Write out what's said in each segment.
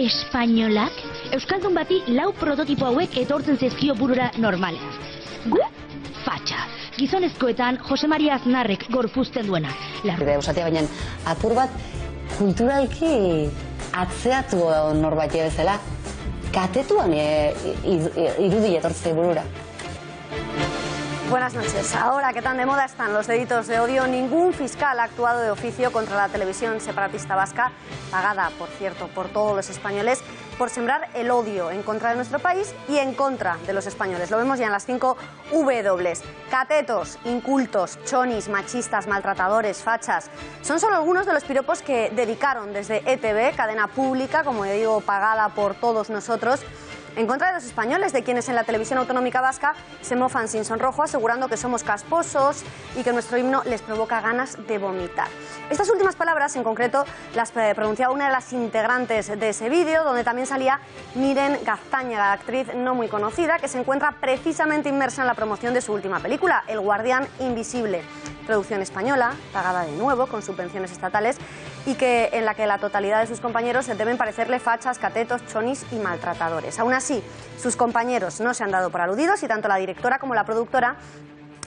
espainolak? Euskaldun bati lau prototipo hauek etortzen zaizkio burura normalean. Fatxa. Gizonezkoetan Jose Maria Aznarrek gorpuzten duena. Usatia baina apur bat kulturalki atzeatu norbait bezala. Katetuan irudi etortzen burura. Buenas noches. Ahora que tan de moda están los delitos de odio, ningún fiscal ha actuado de oficio contra la televisión separatista vasca, pagada, por cierto, por todos los españoles, por sembrar el odio en contra de nuestro país y en contra de los españoles. Lo vemos ya en las 5 W. Catetos, incultos, chonis, machistas, maltratadores, fachas. Son solo algunos de los piropos que dedicaron desde ETV, cadena pública, como digo, pagada por todos nosotros, en contra de los españoles, de quienes en la televisión autonómica vasca se mofan sin sonrojo, asegurando que somos casposos y que nuestro himno les provoca ganas de vomitar. Estas últimas palabras, en concreto, las pronunciaba una de las integrantes de ese vídeo, donde también salía Miren Gaztañaga, actriz no muy conocida, que se encuentra precisamente inmersa en la promoción de su última película, El Guardián Invisible. Producción española, pagada de nuevo con subvenciones estatales, y en la que la totalidad de sus compañeros deben parecerle fachas, catetos, chonis y maltratadores. Aún así, sus compañeros no se han dado por aludidos y tanto la directora como la productora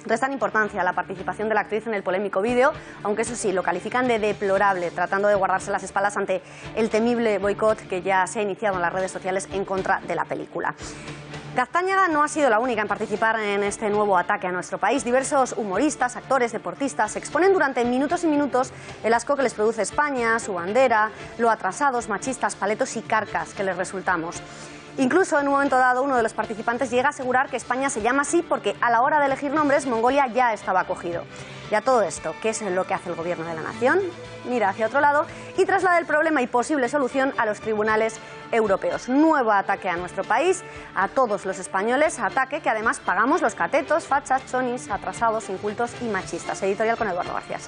restan importancia a la participación de la actriz en el polémico vídeo, aunque eso sí, lo califican de deplorable, tratando de guardarse las espaldas ante el temible boicot que ya se ha iniciado en las redes sociales en contra de la película. Gaztañaga no ha sido la única en participar en este nuevo ataque a nuestro país. Diversos humoristas, actores, deportistas exponen durante minutos y minutos el asco que les produce España, su bandera, lo atrasados, machistas, paletos y carcas que les resultamos. Incluso en un momento dado uno de los participantes llega a asegurar que España se llama así porque a la hora de elegir nombres Mongolia ya estaba acogido. Y a todo esto, ¿qué es lo que hace el gobierno de la nación? Mira hacia otro lado y traslada el problema y posible solución a los tribunales europeos. Nuevo ataque a nuestro país, a todos los españoles, ataque que además pagamos los catetos, fachas, chonis, atrasados, incultos y machistas. Editorial con Eduardo García.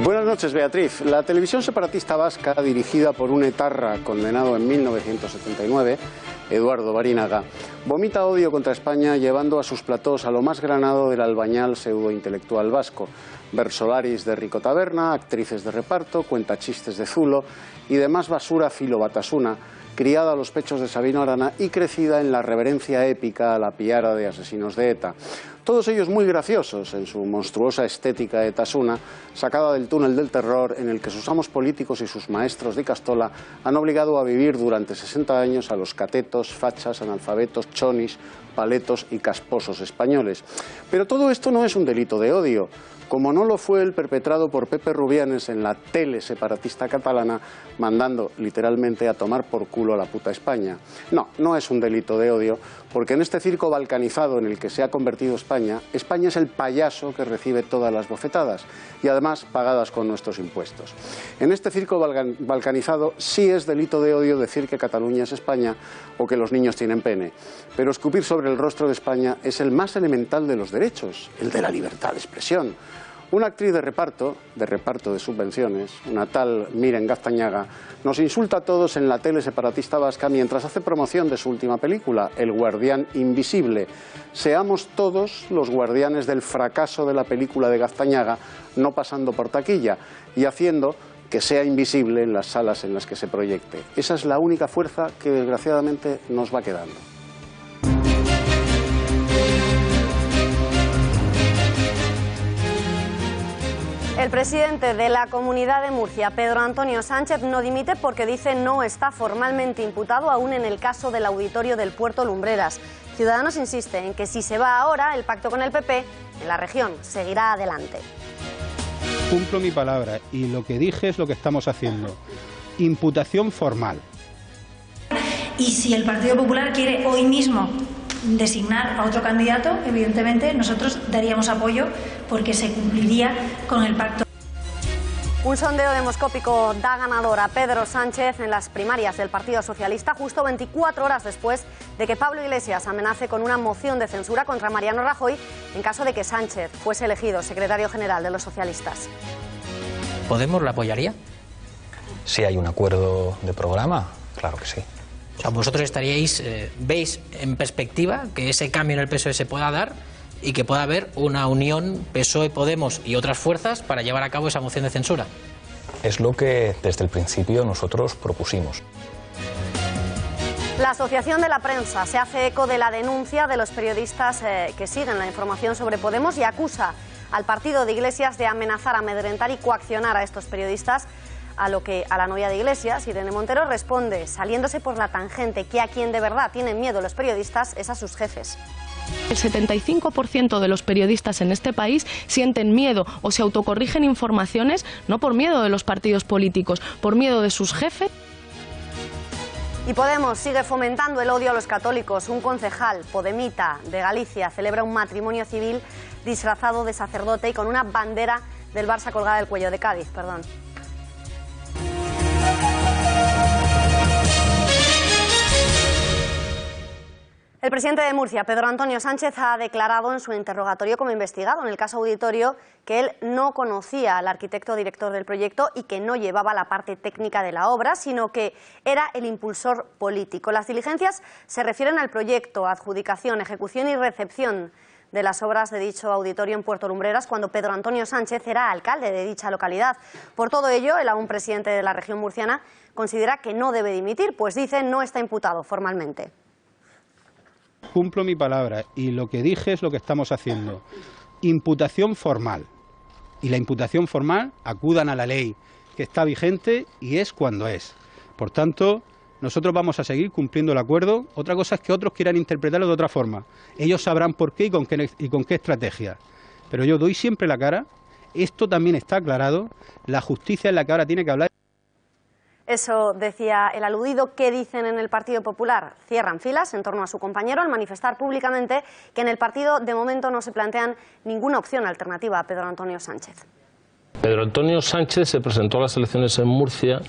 Buenas noches, Beatriz. La televisión separatista vasca, dirigida por un etarra condenado en 1979, Eduardo Barinaga, vomita odio contra España llevando a sus platós a lo más granado del albañal pseudointelectual vasco. Versolaris de Rico Taberna, actrices de reparto, cuentachistes de Zulo y demás basura filo-batasuna, criada a los pechos de Sabino Arana y crecida en la reverencia épica a la piara de asesinos de ETA. Todos ellos muy graciosos en su monstruosa estética etasuna, sacada del túnel del terror en el que sus amos políticos y sus maestros de Castola han obligado a vivir durante 60 años a los catetos, fachas, analfabetos, chonis, paletos y casposos españoles. Pero todo esto no es un delito de odio, como no lo fue el perpetrado por Pepe Rubianes en la tele separatista catalana, mandando literalmente a tomar por culo a la puta España. No, no es un delito de odio, porque en este circo balcanizado en el que se ha convertido España, España es el payaso que recibe todas las bofetadas, y además pagadas con nuestros impuestos. En este circo balcanizado sí es delito de odio decir que Cataluña es España o que los niños tienen pene, pero escupir sobre el rostro de España es el más elemental de los derechos, el de la libertad de expresión. Una actriz de reparto de subvenciones, una tal Miren Gaztañaga, nos insulta a todos en la tele separatista vasca mientras hace promoción de su última película, El Guardián Invisible. Seamos todos los guardianes del fracaso de la película de Gaztañaga, no pasando por taquilla y haciendo que sea invisible en las salas en las que se proyecte. Esa es la única fuerza que desgraciadamente nos va quedando. El presidente de la Comunidad de Murcia, Pedro Antonio Sánchez, no dimite porque dice no está formalmente imputado aún en el caso del auditorio del Puerto Lumbreras. Ciudadanos insiste en que si se va ahora, el pacto con el PP en la región seguirá adelante. Cumplo mi palabra y lo que dije es lo que estamos haciendo. Imputación formal. Y si el Partido Popular quiere hoy mismo designar a otro candidato, evidentemente nosotros daríamos apoyo porque se cumpliría con el pacto. Un sondeo demoscópico da ganador a Pedro Sánchez en las primarias del Partido Socialista justo 24 horas después de que Pablo Iglesias amenace con una moción de censura contra Mariano Rajoy en caso de que Sánchez fuese elegido secretario general de los socialistas. ¿Podemos la apoyaría? Si hay un acuerdo de programa, claro que sí. O sea, vosotros estaríais, veis en perspectiva que ese cambio en el PSOE se pueda dar y que pueda haber una unión PSOE, Podemos y otras fuerzas para llevar a cabo esa moción de censura. Es lo que desde el principio nosotros propusimos. La Asociación de la Prensa se hace eco de la denuncia de los periodistas que siguen la información sobre Podemos y acusa al partido de Iglesias de amenazar, amedrentar y coaccionar a estos periodistas, a lo que a la novia de Iglesias, Irene Montero, responde saliéndose por la tangente que a quien de verdad tienen miedo los periodistas es a sus jefes. El 75% de los periodistas en este país sienten miedo o se autocorrigen informaciones no por miedo de los partidos políticos, por miedo de sus jefes. Y Podemos sigue fomentando el odio a los católicos. Un concejal podemita de Galicia celebra un matrimonio civil disfrazado de sacerdote y con una bandera del Barça colgada del cuello, de Cádiz, perdón. El presidente de Murcia, Pedro Antonio Sánchez, ha declarado en su interrogatorio como investigado en el caso Auditorio que él no conocía al arquitecto director del proyecto y que no llevaba la parte técnica de la obra, sino que era el impulsor político. Las diligencias se refieren al proyecto, adjudicación, ejecución y recepción de las obras de dicho auditorio en Puerto Lumbreras cuando Pedro Antonio Sánchez era alcalde de dicha localidad. Por todo ello, el aún presidente de la región murciana considera que no debe dimitir, pues dice no está imputado formalmente. Cumplo mi palabra y lo que dije es lo que estamos haciendo. Imputación formal. Y la imputación formal, acudan a la ley que está vigente y es cuando es. Por tanto, nosotros vamos a seguir cumpliendo el acuerdo. Otra cosa es que otros quieran interpretarlo de otra forma. Ellos sabrán por qué y con qué estrategia. Pero yo doy siempre la cara. Esto también está aclarado. La justicia es la que ahora tiene que hablar. Eso decía el aludido. ¿Qué dicen en el Partido Popular? Cierran filas en torno a su compañero al manifestar públicamente que en el partido de momento no se plantean ninguna opción alternativa a Pedro Antonio Sánchez. Pedro Antonio Sánchez se presentó a las elecciones en Murcia,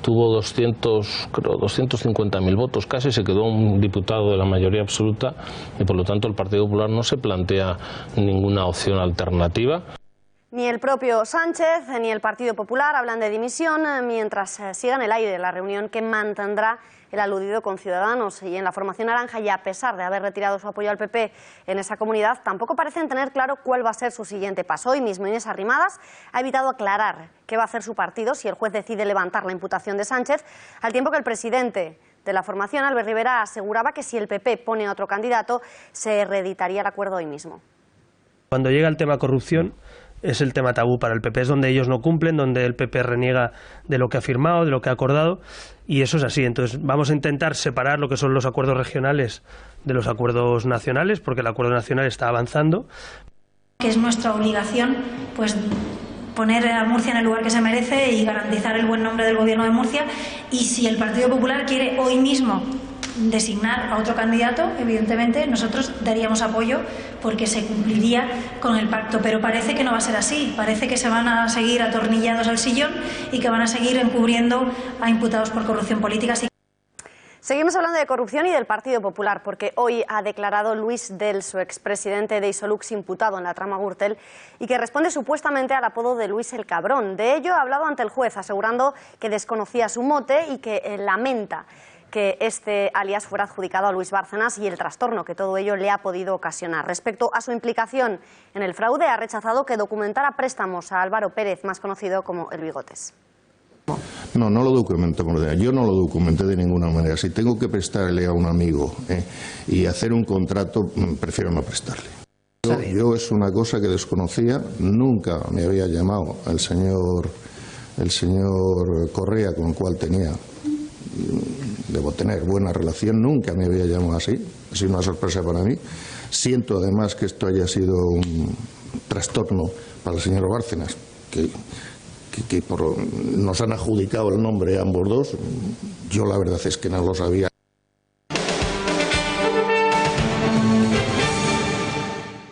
tuvo 250.000 votos casi, se quedó un diputado de la mayoría absoluta y por lo tanto el Partido Popular no se plantea ninguna opción alternativa. Ni el propio Sánchez ni el Partido Popular hablan de dimisión mientras siga en el aire la reunión que mantendrá el aludido con Ciudadanos. Y en la formación naranja, y a pesar de haber retirado su apoyo al PP en esa comunidad, tampoco parecen tener claro cuál va a ser su siguiente paso. Hoy mismo Inés Arrimadas ha evitado aclarar qué va a hacer su partido si el juez decide levantar la imputación de Sánchez, al tiempo que el presidente de la formación, Albert Rivera, aseguraba que si el PP pone a otro candidato, se reeditaría el acuerdo hoy mismo. Cuando llega el tema corrupción, es el tema tabú para el PP, es donde ellos no cumplen, donde el PP reniega de lo que ha firmado, de lo que ha acordado, y eso es así. Entonces vamos a intentar separar lo que son los acuerdos regionales de los acuerdos nacionales, porque el acuerdo nacional está avanzando. Que es nuestra obligación, pues, poner a Murcia en el lugar que se merece y garantizar el buen nombre del Gobierno de Murcia. Y si el Partido Popular quiere hoy mismo designar a otro candidato, evidentemente nosotros daríamos apoyo porque se cumpliría con el pacto, pero parece que no va a ser así, parece que se van a seguir atornillados al sillón y que van a seguir encubriendo a imputados por corrupción política. Seguimos hablando de corrupción y del Partido Popular, porque hoy ha declarado Luis Del, su expresidente de Isolux, imputado en la trama Gürtel, y que responde supuestamente al apodo de Luis el Cabrón. De ello ha hablado ante el juez, asegurando que desconocía su mote y que lamenta que este alias fuera adjudicado a Luis Bárcenas y el trastorno que todo ello le ha podido ocasionar. Respecto a su implicación en el fraude, ha rechazado que documentara préstamos a Álvaro Pérez, más conocido como El Bigotes. No, no lo documento. Yo no lo documenté de ninguna manera. Si tengo que prestarle a un amigo y hacer un contrato, prefiero no prestarle. Yo es una cosa que desconocía. Nunca me había llamado el señor Correa, con el cual debo tener buena relación. Nunca me había llamado así. Ha sido una sorpresa para mí. Siento además que esto haya sido un trastorno para el señor Bárcenas, que nos han adjudicado el nombre a ambos dos. Yo la verdad es que no lo sabía.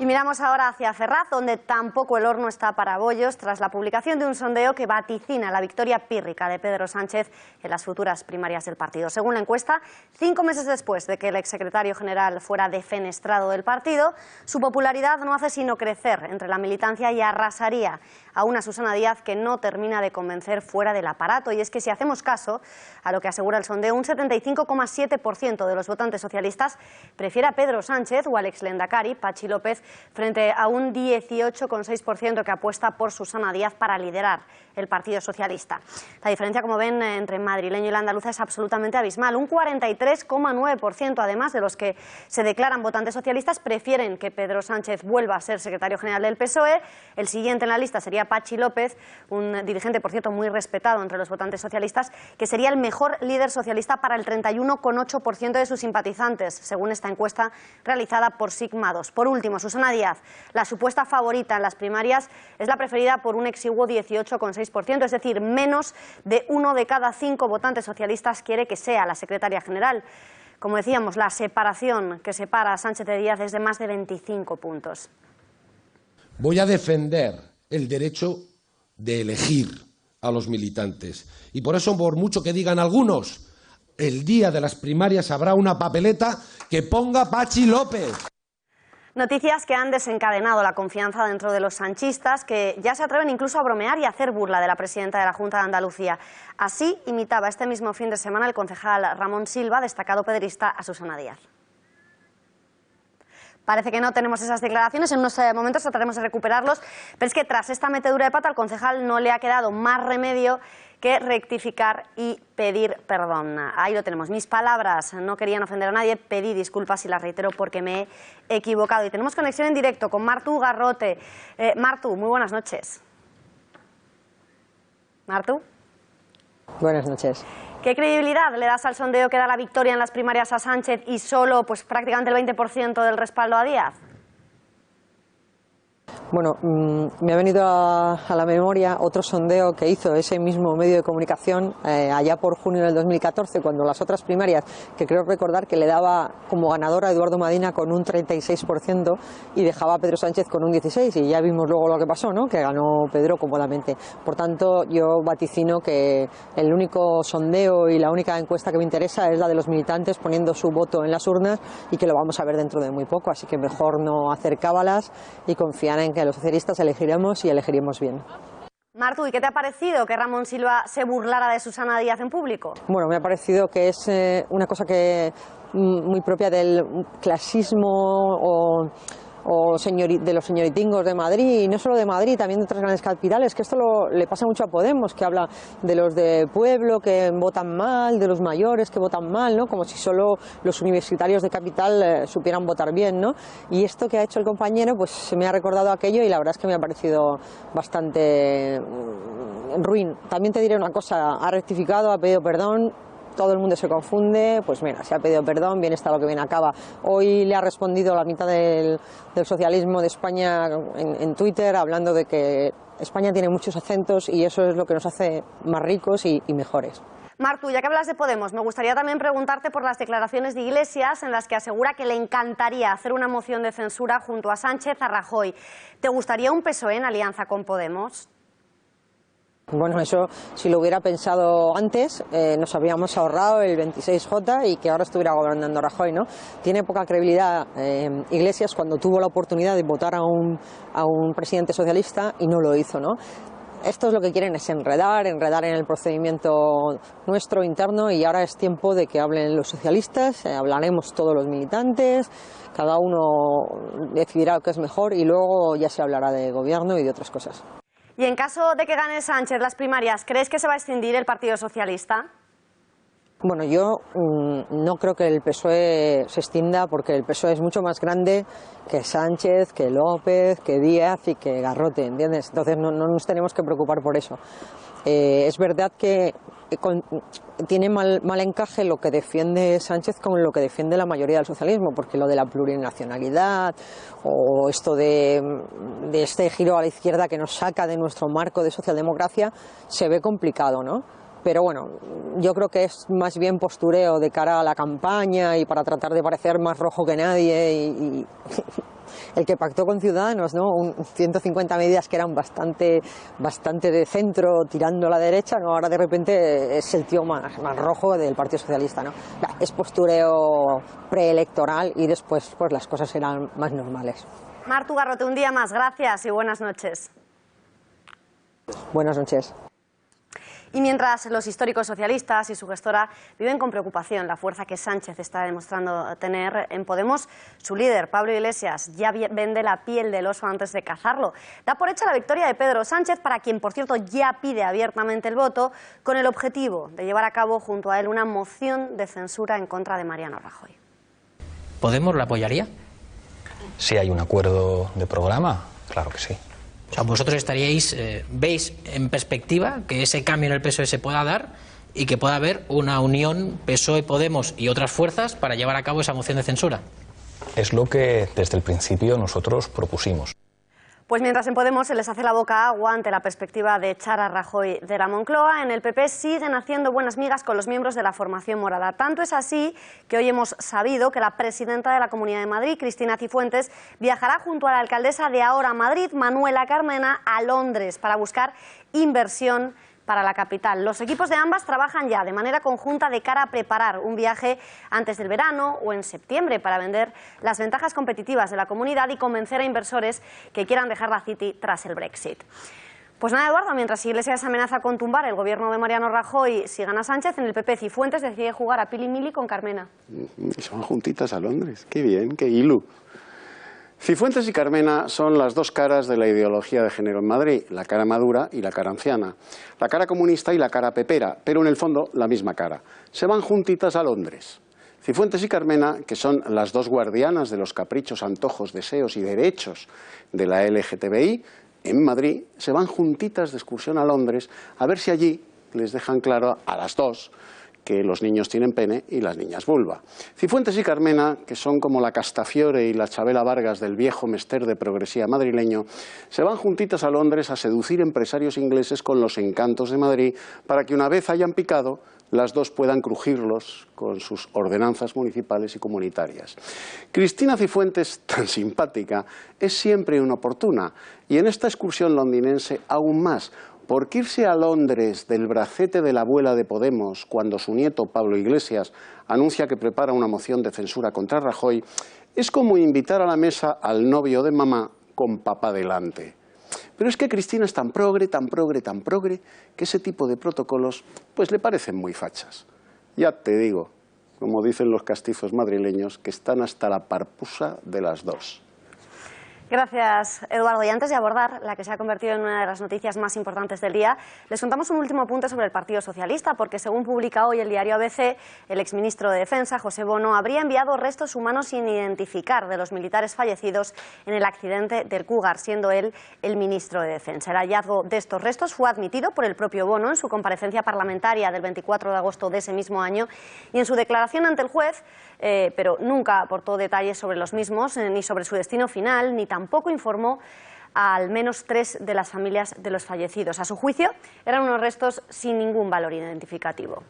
Miramos ahora hacia Ferraz, donde tampoco el horno está para bollos, tras la publicación de un sondeo que vaticina la victoria pírrica de Pedro Sánchez en las futuras primarias del partido. Según la encuesta, 5 meses después de que el exsecretario general fuera defenestrado del partido, su popularidad no hace sino crecer entre la militancia y arrasaría a una Susana Díaz que no termina de convencer fuera del aparato. Y es que si hacemos caso a lo que asegura el sondeo, un 75,7% de los votantes socialistas prefiere a Pedro Sánchez o al exlendakari Patxi López frente a un 18,6% que apuesta por Susana Díaz para liderar el Partido Socialista. La diferencia, como ven, entre el madrileño y la andaluza es absolutamente abismal. Un 43,9% además de los que se declaran votantes socialistas prefieren que Pedro Sánchez vuelva a ser secretario general del PSOE. El siguiente en la lista sería Pachi López, un dirigente, por cierto, muy respetado entre los votantes socialistas, que sería el mejor líder socialista para el 31,8% de sus simpatizantes, según esta encuesta realizada por Sigma 2. Por último, Susana Díaz, la supuesta favorita en las primarias, es la preferida por un exiguo 18,6%, es decir, menos de 1 de cada 5 votantes socialistas quiere que sea la secretaria general. Como decíamos, la separación que separa a Sánchez de Díaz es de más de 25 puntos. Voy a defender el derecho de elegir a los militantes y por eso, por mucho que digan algunos, el día de las primarias habrá una papeleta que ponga Pachi López. Noticias que han desencadenado la confianza dentro de los sanchistas, que ya se atreven incluso a bromear y a hacer burla de la presidenta de la Junta de Andalucía. Así imitaba este mismo fin de semana el concejal Ramón Silva, destacado pedrista, a Susana Díaz. Parece que no tenemos esas declaraciones, en unos momentos trataremos de recuperarlos, pero es que tras esta metedura de pata al concejal no le ha quedado más remedio que rectificar y pedir perdón. Ahí lo tenemos. Mis palabras no querían ofender a nadie, pedí disculpas y las reitero porque me he equivocado. Y tenemos conexión en directo con Martu Garrote. Martu, muy buenas noches. Martu. Buenas noches. ¿Qué credibilidad le das al sondeo que da la victoria en las primarias a Sánchez y solo prácticamente el 20% del respaldo a Díaz? Bueno, me ha venido a la memoria otro sondeo que hizo ese mismo medio de comunicación allá por junio del 2014, cuando las otras primarias, que creo recordar que le daba como ganador a Eduardo Madina con un 36% y dejaba a Pedro Sánchez con un 16%, y ya vimos luego lo que pasó, ¿no? Que ganó Pedro cómodamente. Por tanto, yo vaticino que el único sondeo y la única encuesta que me interesa es la de los militantes poniendo su voto en las urnas, y que lo vamos a ver dentro de muy poco, así que mejor no hacer cábalas y confiar en que los socialistas elegiremos y elegiremos bien. Martu, ¿y qué te ha parecido que Ramón Silva se burlara de Susana Díaz en público? Bueno, me ha parecido que es una cosa que muy propia del clasismo o de los señoritingos de Madrid, y no solo de Madrid, también de otras grandes capitales, que esto le pasa mucho a Podemos, que habla de los de pueblo que votan mal, de los mayores que votan mal, ¿no? Como si solo los universitarios de capital supieran votar bien, ¿no? Y esto que ha hecho el compañero, pues se me ha recordado aquello, y la verdad es que me ha parecido bastante ruin. También te diré una cosa, ha rectificado, ha pedido perdón. Todo el mundo se confunde, pues mira, se ha pedido perdón, bien está lo que bien acaba. Hoy le ha respondido la mitad del socialismo de España en Twitter, hablando de que España tiene muchos acentos y eso es lo que nos hace más ricos y mejores. Martu, ya que hablas de Podemos, me gustaría también preguntarte por las declaraciones de Iglesias en las que asegura que le encantaría hacer una moción de censura junto a Sánchez, a Rajoy. ¿Te gustaría un PSOE en alianza con Podemos? Bueno, eso si lo hubiera pensado antes, nos habríamos ahorrado el 26J y que ahora estuviera gobernando Rajoy, ¿no? Tiene poca credibilidad Iglesias cuando tuvo la oportunidad de votar a un presidente socialista y no lo hizo, ¿no? Estos lo que quieren es enredar en el procedimiento nuestro interno, y ahora es tiempo de que hablen los socialistas, hablaremos todos los militantes, cada uno decidirá lo que es mejor y luego ya se hablará de gobierno y de otras cosas. Y en caso de que gane Sánchez las primarias, ¿crees que se va a extinguir el Partido Socialista? Bueno, yo no creo que el PSOE se extinda, porque el PSOE es mucho más grande que Sánchez, que López, que Díaz y que Garrote, ¿entiendes? Entonces no nos tenemos que preocupar por eso. Es verdad que tiene mal encaje lo que defiende Sánchez con lo que defiende la mayoría del socialismo, porque lo de la plurinacionalidad o esto de este giro a la izquierda que nos saca de nuestro marco de socialdemocracia se ve complicado, ¿no? Pero bueno, yo creo que es más bien postureo de cara a la campaña y para tratar de parecer más rojo que nadie y el que pactó con Ciudadanos, ¿no? 150 medidas que eran bastante de centro tirando a la derecha, ¿no? Ahora de repente es el tío más rojo del Partido Socialista, ¿no? Es postureo preelectoral y después pues las cosas serán más normales. Martu Garrote, un día más, gracias y buenas noches. Buenas noches. Y mientras los históricos socialistas y su gestora viven con preocupación la fuerza que Sánchez está demostrando tener en Podemos, su líder, Pablo Iglesias, ya vende la piel del oso antes de cazarlo. Da por hecha la victoria de Pedro Sánchez, para quien, por cierto, ya pide abiertamente el voto, con el objetivo de llevar a cabo junto a él una moción de censura en contra de Mariano Rajoy. ¿Podemos la apoyaría? Si hay un acuerdo de programa, claro que sí. O sea, vosotros estaríais, veis en perspectiva que ese cambio en el PSOE se pueda dar y que pueda haber una unión PSOE, Podemos y otras fuerzas para llevar a cabo esa moción de censura. Es lo que desde el principio nosotros propusimos. Pues mientras en Podemos se les hace la boca agua ante la perspectiva de echar a Rajoy de la Moncloa, en el PP siguen haciendo buenas migas con los miembros de la formación morada. Tanto es así que hoy hemos sabido que la presidenta de la Comunidad de Madrid, Cristina Cifuentes, viajará junto a la alcaldesa de ahora Madrid, Manuela Carmena, a Londres para buscar inversión para la capital. Los equipos de ambas trabajan ya de manera conjunta de cara a preparar un viaje antes del verano o en septiembre para vender las ventajas competitivas de la comunidad y convencer a inversores que quieran dejar la City tras el Brexit. Pues nada, Eduardo, mientras Iglesias amenaza con tumbar el gobierno de Mariano Rajoy si gana Sánchez, en el PP Cifuentes decide jugar a Pili Mili con Carmena. Son juntitas a Londres. Qué bien, qué ilu. Cifuentes y Carmena son las dos caras de la ideología de género en Madrid, la cara madura y la cara anciana, la cara comunista y la cara pepera, pero en el fondo la misma cara. Se van juntitas a Londres. Cifuentes y Carmena, que son las dos guardianas de los caprichos, antojos, deseos y derechos de la LGTBI, en Madrid se van juntitas de excursión a Londres a ver si allí les dejan claro a las dos que los niños tienen pene y las niñas vulva. Cifuentes y Carmena, que son como la Castafiore y la Chabela Vargas del viejo mester de progresía madrileño, se van juntitas a Londres a seducir empresarios ingleses con los encantos de Madrid para que una vez hayan picado, las dos puedan crujirlos con sus ordenanzas municipales y comunitarias. Cristina Cifuentes, tan simpática, es siempre inoportuna y en esta excursión londinense aún más, porque irse a Londres del bracete de la abuela de Podemos cuando su nieto Pablo Iglesias anuncia que prepara una moción de censura contra Rajoy es como invitar a la mesa al novio de mamá con papá delante. Pero es que Cristina es tan progre, tan progre, tan progre, que ese tipo de protocolos pues le parecen muy fachas. Ya te digo, como dicen los castizos madrileños, que están hasta la parpusa de las dos. Gracias, Eduardo. Y antes de abordar la que se ha convertido en una de las noticias más importantes del día, les contamos un último apunte sobre el Partido Socialista, porque según publica hoy el diario ABC, el exministro de Defensa, José Bono, habría enviado restos humanos sin identificar de los militares fallecidos en el accidente del Cougar, siendo él el ministro de Defensa. El hallazgo de estos restos fue admitido por el propio Bono en su comparecencia parlamentaria del 24 de agosto de ese mismo año y en su declaración ante el juez, pero nunca aportó detalles sobre los mismos, ni sobre su destino final, ni tampoco informó a al menos 3 de las familias de los fallecidos. A su juicio, eran unos restos sin ningún valor identificativo.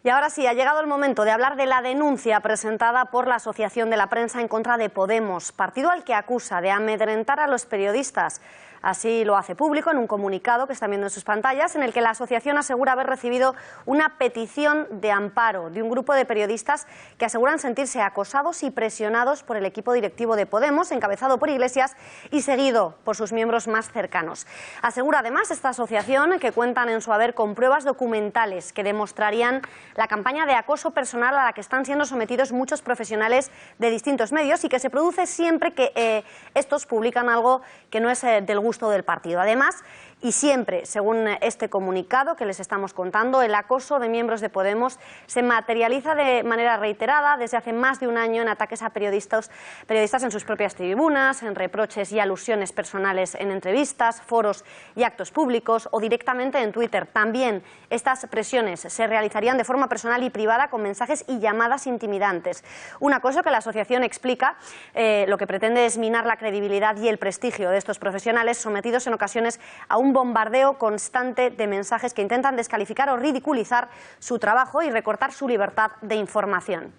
Y ahora sí, ha llegado el momento de hablar de la denuncia presentada por la Asociación de la Prensa en contra de Podemos, partido al que acusa de amedrentar a los periodistas. Así lo hace público en un comunicado que están viendo en sus pantallas, en el que la asociación asegura haber recibido una petición de amparo de un grupo de periodistas que aseguran sentirse acosados y presionados por el equipo directivo de Podemos, encabezado por Iglesias y seguido por sus miembros más cercanos. Asegura además esta asociación que cuentan en su haber con pruebas documentales que demostrarían la campaña de acoso personal a la que están siendo sometidos muchos profesionales de distintos medios y que se produce siempre que estos publican algo que no es del gusto del partido. Además, y siempre, según este comunicado que les estamos contando, el acoso de miembros de Podemos se materializa de manera reiterada desde hace más de un año en ataques a periodistas en sus propias tribunas, en reproches y alusiones personales en entrevistas, foros y actos públicos o directamente en Twitter. También estas presiones se realizarían de forma personal y privada con mensajes y llamadas intimidantes. Un acoso que la asociación explica lo que pretende es minar la credibilidad y el prestigio de estos profesionales sometidos en ocasiones a un bombardeo constante de mensajes que intentan descalificar o ridiculizar su trabajo y recortar su libertad de información.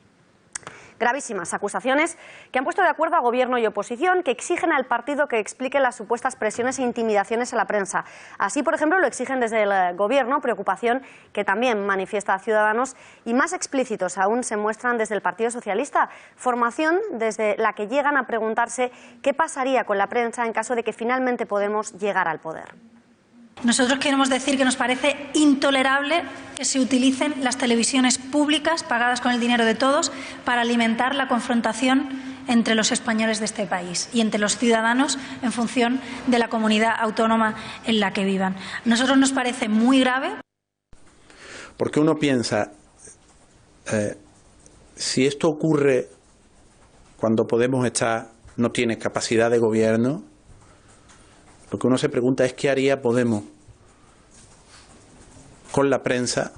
Gravísimas acusaciones que han puesto de acuerdo a gobierno y oposición, que exigen al partido que explique las supuestas presiones e intimidaciones a la prensa. Así, por ejemplo, lo exigen desde el gobierno, preocupación que también manifiesta a Ciudadanos, y más explícitos aún se muestran desde el Partido Socialista. Formación desde la que llegan a preguntarse qué pasaría con la prensa en caso de que finalmente Podemos llegara al poder. Nosotros queremos decir que nos parece intolerable que se utilicen las televisiones públicas pagadas con el dinero de todos para alimentar la confrontación entre los españoles de este país y entre los ciudadanos en función de la comunidad autónoma en la que vivan. A nosotros nos parece muy grave. Porque uno piensa, si esto ocurre cuando Podemos no tiene capacidad de gobierno, lo que uno se pregunta es qué haría Podemos con la prensa.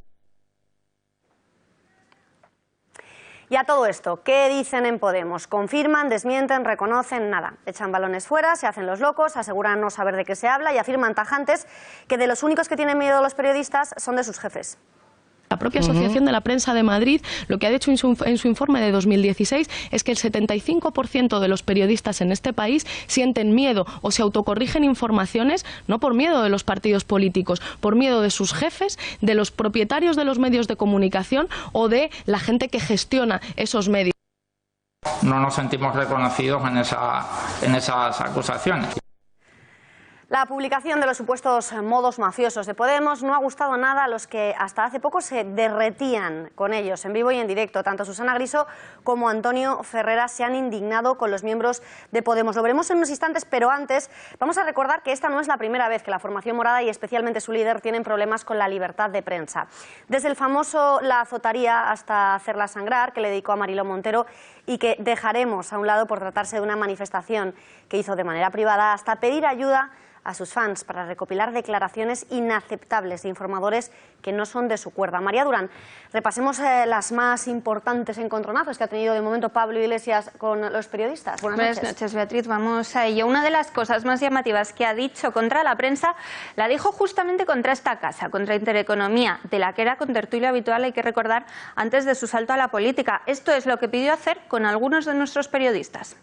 Y a todo esto, ¿qué dicen en Podemos? ¿Confirman, desmienten, reconocen? Nada. Echan balones fuera, se hacen los locos, aseguran no saber de qué se habla y afirman tajantes que de los únicos que tienen miedo los periodistas son de sus jefes. La propia Asociación de la Prensa de Madrid lo que ha dicho en su informe de 2016 es que el 75% de los periodistas en este país sienten miedo o se autocorrigen informaciones no por miedo de los partidos políticos, por miedo de sus jefes, de los propietarios de los medios de comunicación o de la gente que gestiona esos medios. No nos sentimos reconocidos en esas acusaciones. La publicación de los supuestos modos mafiosos de Podemos no ha gustado nada a los que hasta hace poco se derretían con ellos en vivo y en directo. Tanto Susana Griso como Antonio Ferrera se han indignado con los miembros de Podemos. Lo veremos en unos instantes, pero antes vamos a recordar que esta no es la primera vez que la formación morada y especialmente su líder tienen problemas con la libertad de prensa. Desde el famoso La azotaría hasta Hacerla sangrar, que le dedicó a Mariló Montero y que dejaremos a un lado por tratarse de una manifestación que hizo de manera privada, hasta pedir ayuda a sus fans para recopilar declaraciones inaceptables de informadores que no son de su cuerda. María Durán, repasemos las más importantes encontronazos que ha tenido de momento Pablo Iglesias con los periodistas. Buenas noches, Beatriz. Vamos a ello. Una de las cosas más llamativas que ha dicho contra la prensa la dijo justamente contra esta casa, contra Intereconomía, de la que era contertulio habitual, hay que recordar, antes de su salto a la política. Esto es lo que pidió hacer con algunos de nuestros periodistas.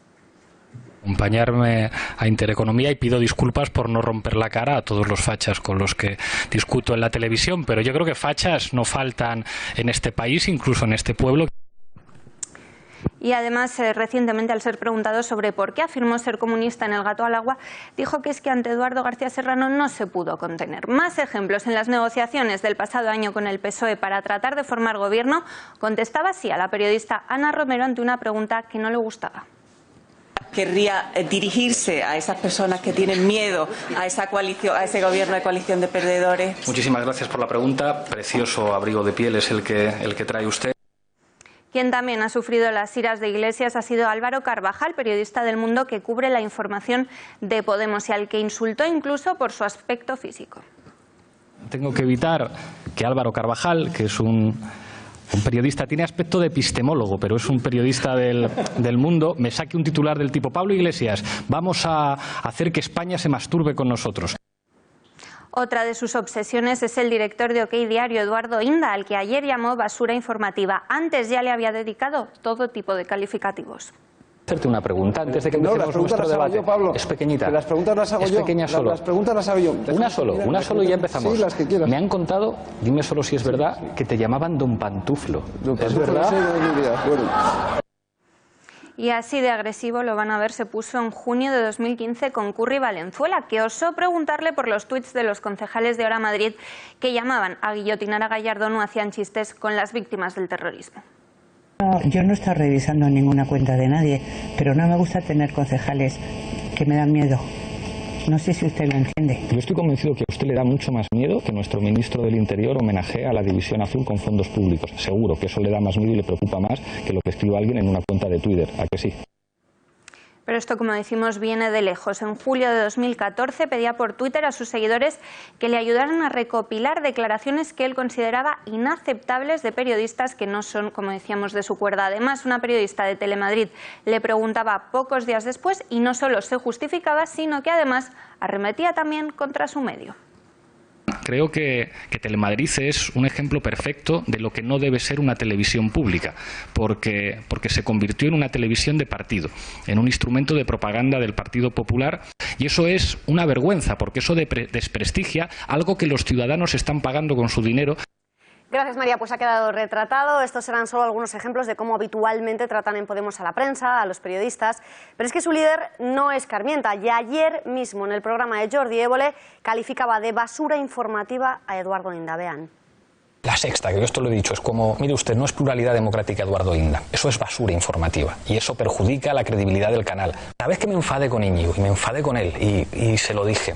Acompañarme a Intereconomía y pido disculpas por no romper la cara a todos los fachas con los que discuto en la televisión, pero yo creo que fachas no faltan en este país, incluso en este pueblo. Y además, recientemente, al ser preguntado sobre por qué afirmó ser comunista en El gato al agua, dijo que es que ante Eduardo García Serrano no se pudo contener. Más ejemplos. En las negociaciones del pasado año con el PSOE para tratar de formar gobierno, contestaba así a la periodista Ana Romero ante una pregunta que no le gustaba. Querría dirigirse a esas personas que tienen miedo a esa coalición, a ese gobierno de coalición de perdedores. Muchísimas gracias por la pregunta. Precioso abrigo de piel es el que trae usted. Quien también ha sufrido las iras de Iglesias ha sido Álvaro Carvajal, periodista del Mundo que cubre la información de Podemos y al que insultó incluso por su aspecto físico. Tengo que evitar que Álvaro Carvajal, que es un periodista, tiene aspecto de epistemólogo, pero es un periodista del Mundo, me saque un titular del tipo: Pablo Iglesias, vamos a hacer que España se masturbe con nosotros. Otra de sus obsesiones es el director de OK Diario, Eduardo Inda, al que ayer llamó basura informativa. Antes ya le había dedicado todo tipo de calificativos. Hacerte una pregunta antes de que empecemos nuestro debate. Yo, Pablo. Es pequeñita. Las preguntas las hago es yo. Pequeña solo. Las preguntas las hago yo. Una solo y ya empezamos. Sí, las que quieras. Me han contado, dime solo si es verdad, que te llamaban Don Pantuflo. ¿Es verdad? Y así de agresivo, lo van a ver, se puso en junio de 2015 con Curri Valenzuela, que osó preguntarle por los tuits de los concejales de Ahora Madrid que llamaban a guillotinar a Gallardón o hacían chistes con las víctimas del terrorismo. Yo no he estado revisando ninguna cuenta de nadie, pero no me gusta tener concejales que me dan miedo. No sé si usted lo entiende. Yo estoy convencido que a usted le da mucho más miedo que nuestro ministro del Interior homenajee a la División Azul con fondos públicos. Seguro que eso le da más miedo y le preocupa más que lo que escriba alguien en una cuenta de Twitter. ¿A que sí? Pero esto, como decimos, viene de lejos. En julio de 2014 pedía por Twitter a sus seguidores que le ayudaran a recopilar declaraciones que él consideraba inaceptables de periodistas que no son, como decíamos, de su cuerda. Además, una periodista de Telemadrid le preguntaba pocos días después y no solo se justificaba, sino que además arremetía también contra su medio. creo que Telemadrid es un ejemplo perfecto de lo que no debe ser una televisión pública, porque se convirtió en una televisión de partido, en un instrumento de propaganda del Partido Popular, y eso es una vergüenza, porque eso desprestigia algo que los ciudadanos están pagando con su dinero. Gracias, María. Pues ha quedado retratado. Estos serán solo algunos ejemplos de cómo habitualmente tratan en Podemos a la prensa, a los periodistas. Pero es que su líder no escarmienta. Y ayer mismo, en el programa de Jordi Évole, calificaba de basura informativa a Eduardo Inda. Vean. La Sexta, que yo esto lo he dicho, es como, mire usted, no es pluralidad democrática Eduardo Inda, eso es basura informativa y eso perjudica la credibilidad del canal. La vez que me enfadé con Íñigo y me enfadé con él y se lo dije,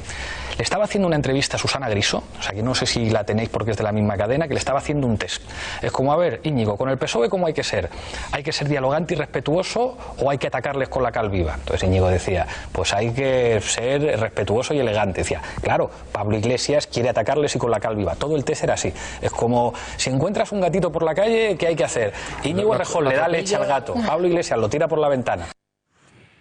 le estaba haciendo una entrevista a Susana Griso, o sea que no sé si la tenéis porque es de la misma cadena, que le estaba haciendo un test. Es como, a ver, Íñigo, con el PSOE ¿cómo hay que ser? ¿Hay que ser dialogante y respetuoso o hay que atacarles con la cal viva? Entonces Íñigo decía, pues hay que ser respetuoso y elegante. Decía, claro, Pablo Iglesias quiere atacarles y con la cal viva. Todo el test era así. Es como, si encuentras un gatito por la calle, ¿qué hay que hacer? Íñigo Errejón le da leche al gato, Pablo Iglesias lo tira por la ventana.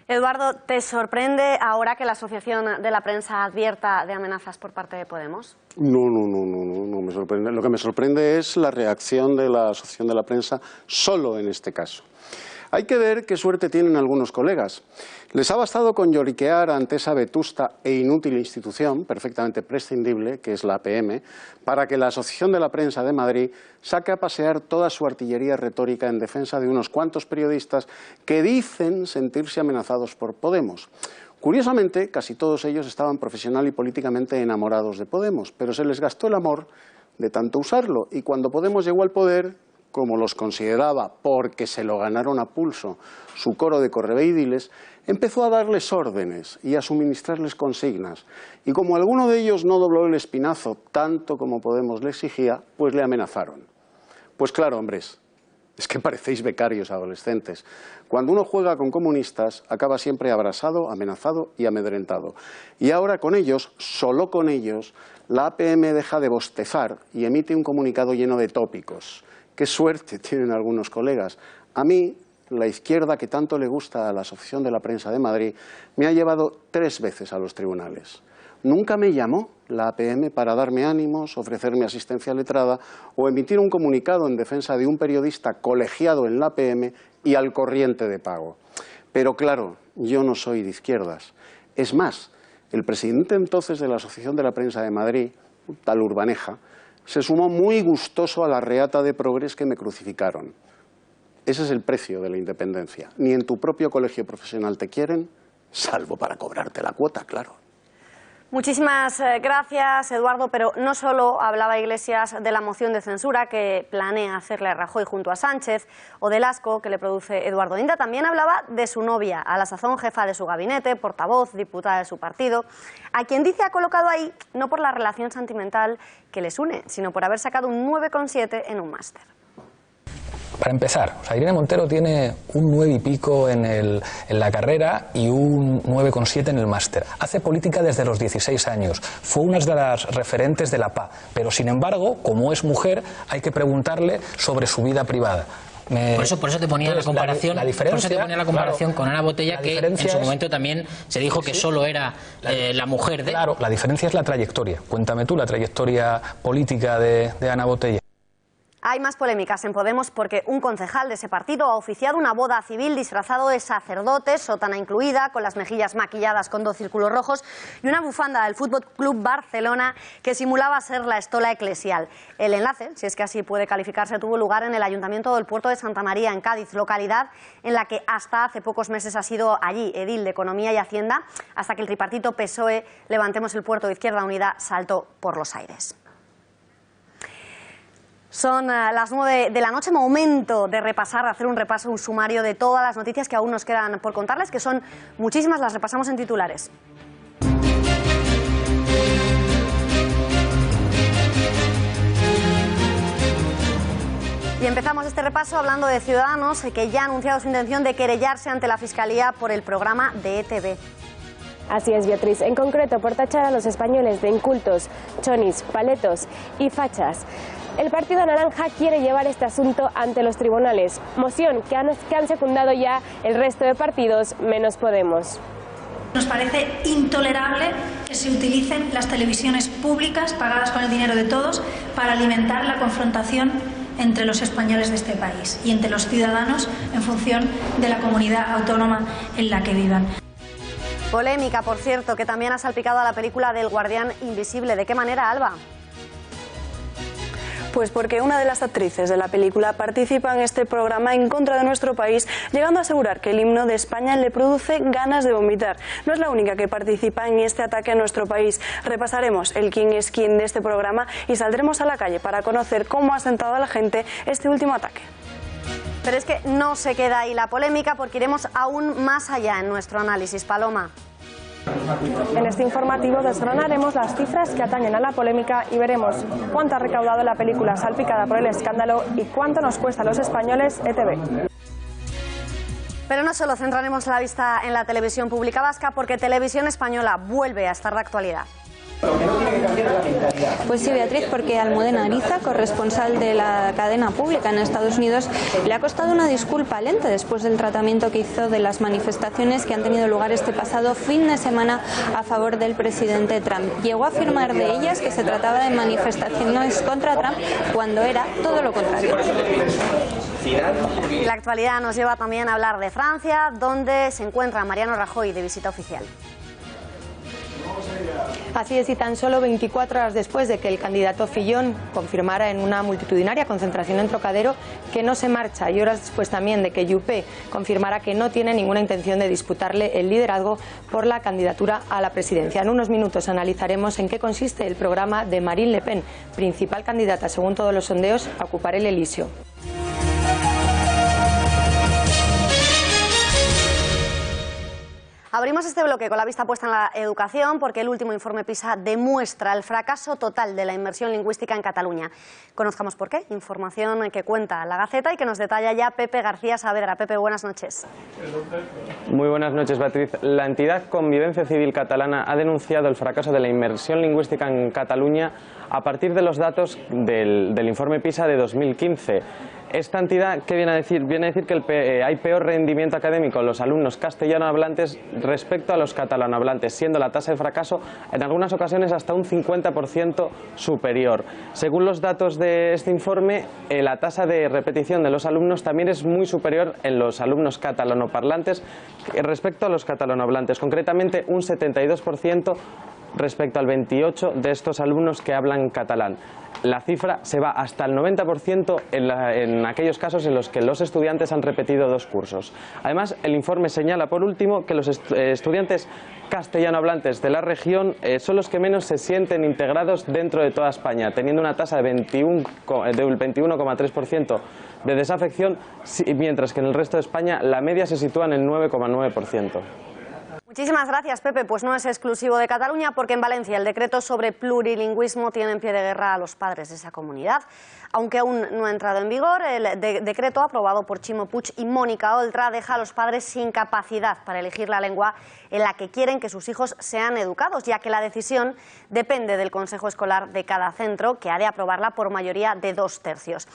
Eduardo, ¿te sorprende ahora que la Asociación de la Prensa advierta de amenazas por parte de Podemos? No me sorprende. Lo que me sorprende es la reacción de la Asociación de la Prensa solo en este caso. Hay que ver qué suerte tienen algunos colegas. Les ha bastado con lloriquear ante esa vetusta e inútil institución, perfectamente prescindible, que es la APM, para que la Asociación de la Prensa de Madrid saque a pasear toda su artillería retórica en defensa de unos cuantos periodistas que dicen sentirse amenazados por Podemos. Curiosamente, casi todos ellos estaban profesional y políticamente enamorados de Podemos, pero se les gastó el amor de tanto usarlo, y cuando Podemos llegó al poder, como los consideraba porque se lo ganaron a pulso su coro de correveidiles, empezó a darles órdenes y a suministrarles consignas. Y como alguno de ellos no dobló el espinazo tanto como Podemos le exigía, pues le amenazaron. Pues claro, hombres, es que parecéis becarios adolescentes. Cuando uno juega con comunistas, acaba siempre abrasado, amenazado y amedrentado. Y ahora con ellos, solo con ellos, la APM deja de bostezar y emite un comunicado lleno de tópicos. Qué suerte tienen algunos colegas. A mí, la izquierda que tanto le gusta a la Asociación de la Prensa de Madrid, me ha llevado 3 veces a los tribunales. Nunca me llamó la APM para darme ánimos, ofrecerme asistencia letrada o emitir un comunicado en defensa de un periodista colegiado en la APM y al corriente de pago. Pero claro, yo no soy de izquierdas. Es más, el presidente entonces de la Asociación de la Prensa de Madrid, tal Urbaneja, se sumó muy gustoso a la reata de progres que me crucificaron. Ese es el precio de la independencia. Ni en tu propio colegio profesional te quieren, salvo para cobrarte la cuota, claro. Muchísimas gracias, Eduardo, pero no solo hablaba Iglesias de la moción de censura que planea hacerle a Rajoy junto a Sánchez o del asco que le produce Eduardo Inda, también hablaba de su novia, a la sazón jefa de su gabinete, portavoz, diputada de su partido, a quien dice ha colocado ahí no por la relación sentimental que les une, sino por haber sacado un 9,7 en un máster. Para empezar, o sea, Irene Montero tiene un 9 y pico en la carrera y un 9,7 en el máster. Hace política desde los 16 años. Fue una de las referentes de la PA. Pero, sin embargo, como es mujer, hay que preguntarle sobre su vida privada. Por eso te ponía la comparación, claro, con Ana Botella, que en su momento también se dijo que solo era la mujer de... Claro, la diferencia es la trayectoria. Cuéntame tú la trayectoria política de Ana Botella. Hay más polémicas en Podemos porque un concejal de ese partido ha oficiado una boda civil disfrazado de sacerdote, sotana incluida, con las mejillas maquilladas con 2 círculos rojos y una bufanda del Fútbol Club Barcelona que simulaba ser la estola eclesial. El enlace, si es que así puede calificarse, tuvo lugar en el Ayuntamiento del Puerto de Santa María, en Cádiz, localidad en la que hasta hace pocos meses ha sido allí edil de Economía y Hacienda, hasta que el tripartito PSOE, Levantemos el Puerto de Izquierda Unida, saltó por los aires. Son las 9 de la noche, momento de repasar, de hacer un repaso, un sumario de todas las noticias que aún nos quedan por contarles, que son muchísimas, las repasamos en titulares. Y empezamos este repaso hablando de Ciudadanos, que ya ha anunciado su intención de querellarse ante la Fiscalía por el programa de ETV. Así es, Beatriz. En concreto, por tachar a los españoles de incultos, chonis, paletos y fachas. El Partido Naranja quiere llevar este asunto ante los tribunales, moción que han secundado ya el resto de partidos, menos Podemos. Nos parece intolerable que se utilicen las televisiones públicas pagadas con el dinero de todos para alimentar la confrontación entre los españoles de este país y entre los ciudadanos en función de la comunidad autónoma en la que vivan. Polémica, por cierto, que también ha salpicado a la película del Guardián Invisible. ¿De qué manera, Alba? Pues porque una de las actrices de la película participa en este programa en contra de nuestro país, llegando a asegurar que el himno de España le produce ganas de vomitar. No es la única que participa en este ataque a nuestro país. Repasaremos el quién es quién de este programa y saldremos a la calle para conocer cómo ha sentado a la gente este último ataque. Pero es que no se queda ahí la polémica, porque iremos aún más allá en nuestro análisis. Paloma. En este informativo desgranaremos las cifras que atañen a la polémica y veremos cuánto ha recaudado la película salpicada por el escándalo y cuánto nos cuesta a los españoles ETV. Pero no solo centraremos la vista en la televisión pública vasca, porque Televisión Española vuelve a estar de actualidad. Pues sí, Beatriz, porque Almudena Ariza, corresponsal de la cadena pública en Estados Unidos, le ha costado una disculpa al ente después del tratamiento que hizo de las manifestaciones que han tenido lugar este pasado fin de semana a favor del presidente Trump. Llegó a afirmar de ellas que se trataba de manifestaciones contra Trump cuando era todo lo contrario. Y la actualidad nos lleva también a hablar de Francia, donde se encuentra Mariano Rajoy de visita oficial. Así es, y tan solo 24 horas después de que el candidato Fillon confirmara en una multitudinaria concentración en Trocadero que no se marcha, y horas después también de que Juppé confirmara que no tiene ninguna intención de disputarle el liderazgo por la candidatura a la presidencia. En unos minutos analizaremos en qué consiste el programa de Marine Le Pen, principal candidata, según todos los sondeos, a ocupar el Elíseo. Abrimos este bloque con la vista puesta en la educación, porque el último informe PISA demuestra el fracaso total de la inmersión lingüística en Cataluña. Conozcamos por qué. Información que cuenta La Gaceta y que nos detalla ya Pepe García Saavedra. Pepe, buenas noches. Muy buenas noches, Beatriz. La entidad Convivencia Civil Catalana ha denunciado el fracaso de la inmersión lingüística en Cataluña a partir de los datos del informe PISA de 2015. Esta entidad, ¿qué viene a decir? Viene a decir que hay peor rendimiento académico en los alumnos castellano hablantes respecto a los catalano hablantes, siendo la tasa de fracaso en algunas ocasiones hasta un 50% superior. Según los datos de este informe, la tasa de repetición de los alumnos también es muy superior en los alumnos catalanoparlantes respecto a los catalano hablantes, concretamente un 72% respecto al 28% de estos alumnos que hablan catalán. La cifra se va hasta el 90% en aquellos casos en los que los estudiantes han repetido 2 cursos. Además, el informe señala, por último, que los estudiantes castellano hablantes de la región son los que menos se sienten integrados dentro de toda España, teniendo una tasa de 21,3% de desafección, mientras que en el resto de España la media se sitúa en el 9,9%. Muchísimas gracias, Pepe. Pues no es exclusivo de Cataluña, porque en Valencia el decreto sobre plurilingüismo tiene en pie de guerra a los padres de esa comunidad. Aunque aún no ha entrado en vigor, el decreto aprobado por Ximo Puig y Mónica Oltra deja a los padres sin capacidad para elegir la lengua en la que quieren que sus hijos sean educados, ya que la decisión depende del consejo escolar de cada centro, que ha de aprobarla por mayoría de 2/3.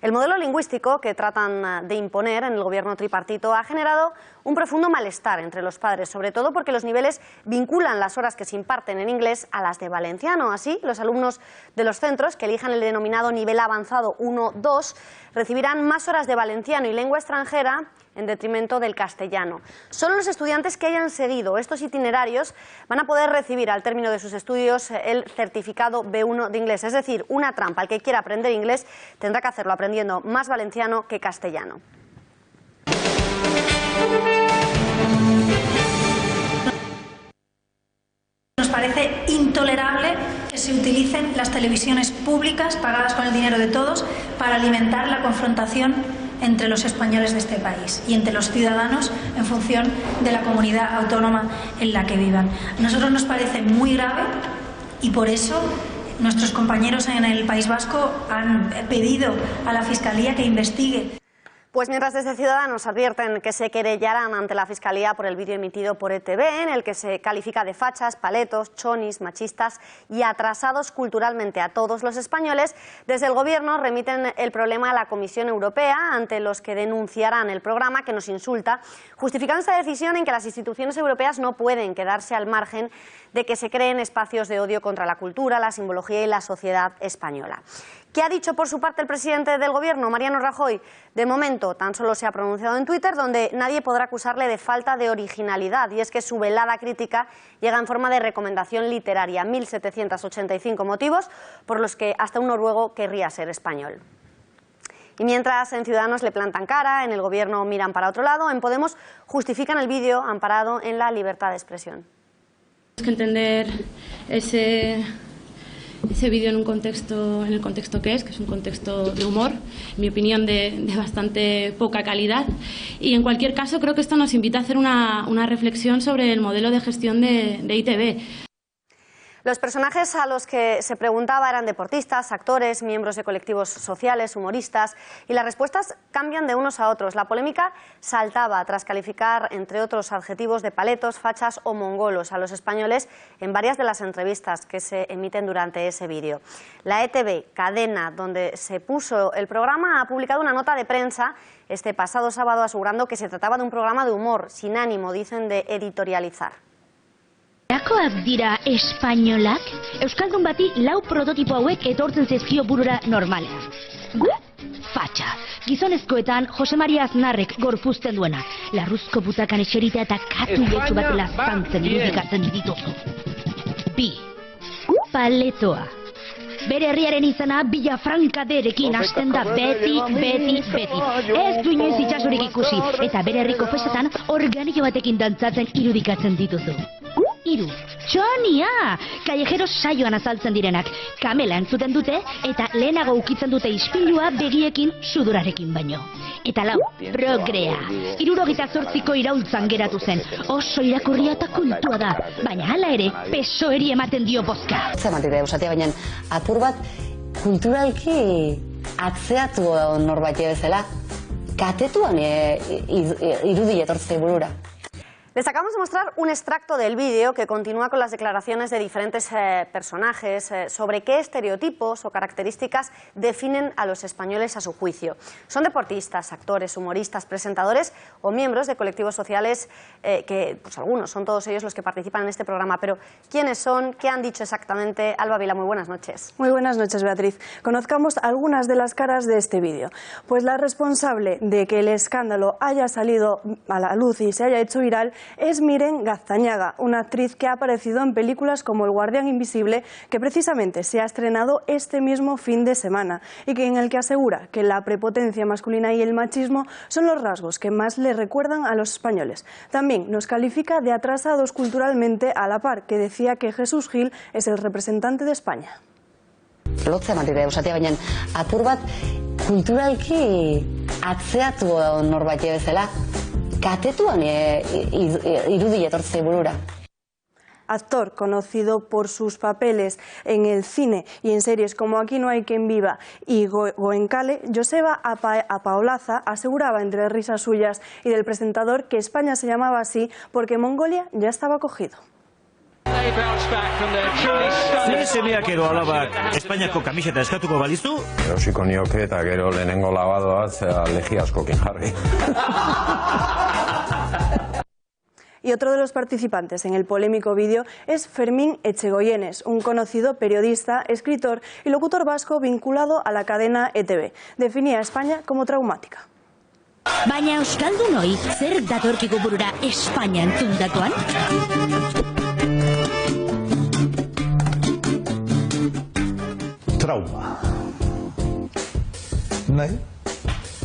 El modelo lingüístico que tratan de imponer en el gobierno tripartito ha generado un profundo malestar entre los padres, sobre todo porque los niveles vinculan las horas que se imparten en inglés a las de valenciano. Así, los alumnos de los centros que elijan el denominado nivel avanzado 1-2 recibirán más horas de valenciano y lengua extranjera en detrimento del castellano. Solo los estudiantes que hayan seguido estos itinerarios van a poder recibir al término de sus estudios el certificado B1 de inglés, es decir, una trampa. El que quiera aprender inglés tendrá que hacerlo aprendiendo más valenciano que castellano. Nos parece intolerable que se utilicen las televisiones públicas pagadas con el dinero de todos para alimentar la confrontación entre los españoles de este país y entre los ciudadanos en función de la comunidad autónoma en la que vivan. A nosotros nos parece muy grave y por eso nuestros compañeros en el País Vasco han pedido a la Fiscalía que investigue. Pues mientras desde Ciudadanos advierten que se querellarán ante la Fiscalía por el vídeo emitido por ETV, en el que se califica de fachas, paletos, chonis, machistas y atrasados culturalmente a todos los españoles, desde el Gobierno remiten el problema a la Comisión Europea, ante los que denunciarán el programa que nos insulta, justificando esta decisión en que las instituciones europeas no pueden quedarse al margen de que se creen espacios de odio contra la cultura, la simbología y la sociedad española. ¿Qué ha dicho por su parte el presidente del Gobierno, Mariano Rajoy? De momento, tan solo se ha pronunciado en Twitter, donde nadie podrá acusarle de falta de originalidad, y es que su velada crítica llega en forma de recomendación literaria, 1785 motivos por los que hasta un noruego querría ser español. Y mientras en Ciudadanos le plantan cara, en el Gobierno miran para otro lado, en Podemos justifican el vídeo amparado en la libertad de expresión. Hay que entender ese vídeo en el contexto que es un contexto de humor, en mi opinión de bastante poca calidad, y en cualquier caso creo que esto nos invita a hacer una reflexión sobre el modelo de gestión de ITV. Los personajes a los que se preguntaba eran deportistas, actores, miembros de colectivos sociales, humoristas, y las respuestas cambian de unos a otros. La polémica saltaba tras calificar, entre otros adjetivos, de paletos, fachas o mongolos a los españoles en varias de las entrevistas que se emiten durante ese vídeo. La ETV, cadena donde se puso el programa, ha publicado una nota de prensa este pasado sábado asegurando que se trataba de un programa de humor, sin ánimo, dicen, de editorializar. Erakoak dira espainolak, euskaldun bati lau prototipo hauek etortzen zaizkio burura normalean. Fatxa, gizonezkoetan Jose Maria Aznarrek gorpuzten duena, larruzko butakan eserita eta katu getxu batela zantzen irudikatzen dituzu. Bi, paletoa. Bere herriaren izana Villafranca derekin hasten da beti. Ez du inoiz itxasurik ikusi, eta bere herriko festetan organilo batekin dantzatzen irudikatzen dituzu. Hiru, txonia! Kallejero saioan azaltzen direnak, kamela entzuten dute, eta lehenago ukitzen dute ispilua begiekin sudurarekin baino. Eta lau, progrea. 78ko iraultzan geratu zen, oso irakurria eta kultua da, baina hala ere, PSOEri ematen dio bozka. Zematire, usatia baina, apur bat, kulturalki atzeatu norbait bezala, katetuan irudi etortzei burura. Les acabamos de mostrar un extracto del vídeo que continúa con las declaraciones de diferentes personajes sobre qué estereotipos o características definen a los españoles a su juicio. Son deportistas, actores, humoristas, presentadores o miembros de colectivos sociales que, pues algunos, son todos ellos los que participan en este programa. Pero, ¿quiénes son? ¿Qué han dicho exactamente? Alba Vila, muy buenas noches. Muy buenas noches, Beatriz. Conozcamos algunas de las caras de este vídeo. Pues la responsable de que el escándalo haya salido a la luz y se haya hecho viral es Miren Gaztañaga, una actriz que ha aparecido en películas como El guardián invisible, que precisamente se ha estrenado este mismo fin de semana y en el que asegura que la prepotencia masculina y el machismo son los rasgos que más le recuerdan a los españoles. También nos califica de atrasados culturalmente, a la par que decía que Jesús Gil es el representante de España. Lotze matire, usatia baina, apur bat, kulturalki atzeatu norbait bezala, katetuan irudi etortzei burura. Actor conocido por sus papeles en el cine y en series como Aquí no hay quien viva y Goenkale, Joseba Apaolaza aseguraba entre risas suyas y del presentador que España se llamaba así porque Mongolia ya estaba cogido. Zer semeak edo alabak Espainiako kamiseta eskatuko balizu? Erosiko nioke eta gero lehenengo labadoaz legi askokin jarri. Y otro de los participantes en el polémico vídeo es Fermín Echegoyenes, un conocido periodista, escritor y locutor vasco vinculado a la cadena ETV. Definía a España como traumática. Baina euskaldunoi, zer datorkiko burura España entzundakoan? Trauma. Nahi?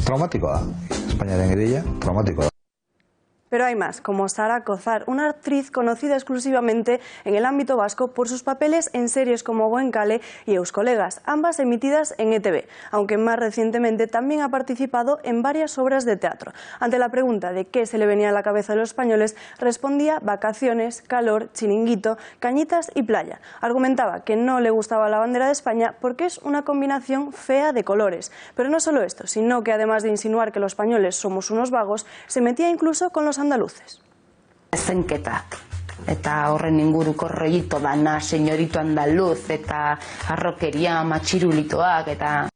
Traumatikoa da. Espainiaren ideia, traumatikoa da. Pero hay más, como Sara Cozar, una actriz conocida exclusivamente en el ámbito vasco por sus papeles en series como Goenkale y Euskolegas, ambas emitidas en ETV, aunque más recientemente también ha participado en varias obras de teatro. Ante la pregunta de qué se le venía a la cabeza de los españoles, respondía vacaciones, calor, chiringuito, cañitas y playa. Argumentaba que no le gustaba la bandera de España porque es una combinación fea de colores. Pero no solo esto, sino que además de insinuar que los españoles somos unos vagos, se metía incluso con los andaluces. Zenketa eta horren inguruko rollito dana, señorito andaluz eta arrokeria matxirulitoak eta...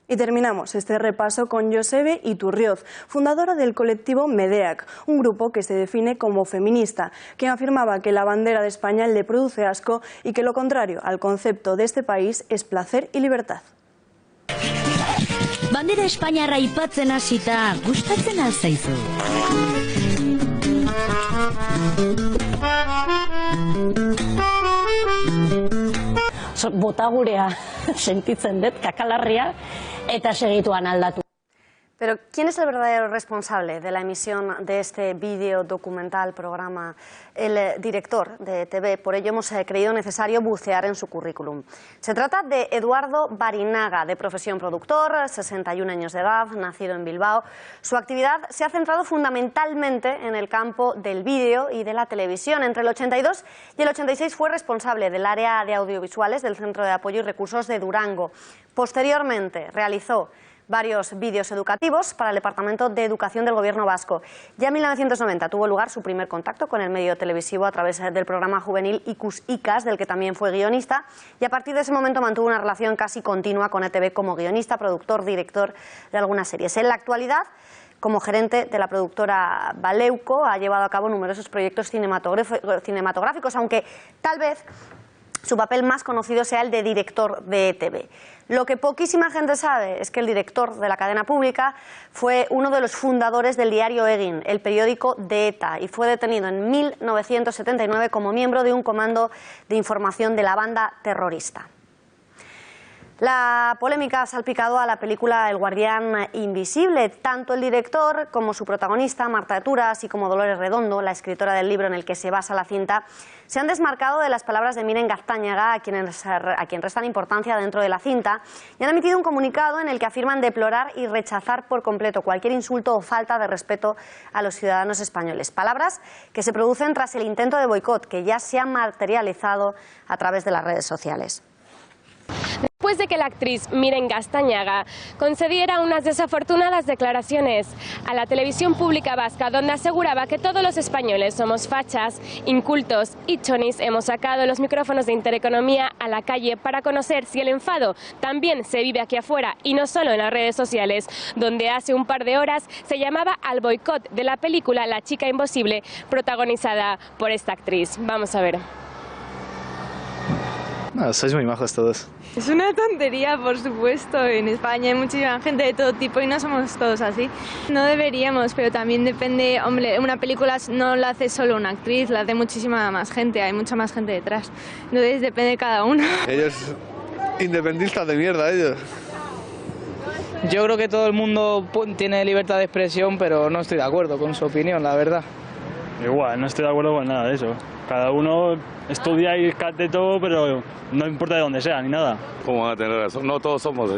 Y terminamos este repaso con Josebe Iturrioz, fundadora del colectivo Medeak, un grupo que se define como feminista, quien afirmaba que la bandera de España le produce asco y que lo contrario al concepto de este país es placer y libertad. Bandera Espainiarra aipatzen hasita, gustatzen al zaizu? Botagurea sentitzen dut, kakalarria, eta segituan aldatu. Pero, ¿quién es el verdadero responsable de la emisión de este vídeo documental programa? El director de ETV. Por ello hemos creído necesario bucear en su currículum. Se trata de Eduardo Barinaga, de profesión productor, 61 años de edad, nacido en Bilbao. Su actividad se ha centrado fundamentalmente en el campo del vídeo y de la televisión. Entre el 82 y el 86 fue responsable del área de audiovisuales del Centro de Apoyo y Recursos de Durango. Posteriormente realizó varios vídeos educativos para el Departamento de Educación del Gobierno vasco. Ya en 1990 tuvo lugar su primer contacto con el medio televisivo a través del programa juvenil Ikus-Ikas, del que también fue guionista, y a partir de ese momento mantuvo una relación casi continua con ETV como guionista, productor, director de algunas series. En la actualidad, como gerente de la productora Baleuco, ha llevado a cabo numerosos proyectos cinematográficos, aunque tal vez su papel más conocido sea el de director de ETV. Lo que poquísima gente sabe es que el director de la cadena pública fue uno de los fundadores del diario Egin, el periódico de ETA, y fue detenido en 1979 como miembro de un comando de información de la banda terrorista. La polémica ha salpicado a la película El Guardián Invisible. Tanto el director como su protagonista, Marta Etura, así como Dolores Redondo, la escritora del libro en el que se basa la cinta, se han desmarcado de las palabras de Miren Gaztañaga, a quien restan importancia dentro de la cinta, y han emitido un comunicado en el que afirman deplorar y rechazar por completo cualquier insulto o falta de respeto a los ciudadanos españoles. Palabras que se producen tras el intento de boicot que ya se ha materializado a través de las redes sociales. Después de que la actriz Miren Gaztañaga concediera unas desafortunadas declaraciones a la televisión pública vasca, donde aseguraba que todos los españoles somos fachas, incultos y chonis, hemos sacado los micrófonos de Intereconomía a la calle para conocer si el enfado también se vive aquí afuera y no solo en las redes sociales, donde hace un par de horas se llamaba al boicot de la película La chica imposible, protagonizada por esta actriz. Vamos a ver. No, sois muy majos todos. Es una tontería, por supuesto. En España hay muchísima gente de todo tipo y no somos todos así. No deberíamos, pero también depende. Hombre, una película no la hace solo una actriz, la hace muchísima más gente, hay mucha más gente detrás. Entonces depende de cada uno. Ellos, independentistas de mierda, ellos. Yo creo que todo el mundo tiene libertad de expresión, pero no estoy de acuerdo con su opinión, la verdad. Igual, no estoy de acuerdo con nada de eso. Cada uno estudia y de todo, pero no importa de dónde sea, ni nada. ¿Cómo van a tener razón? No todos somos,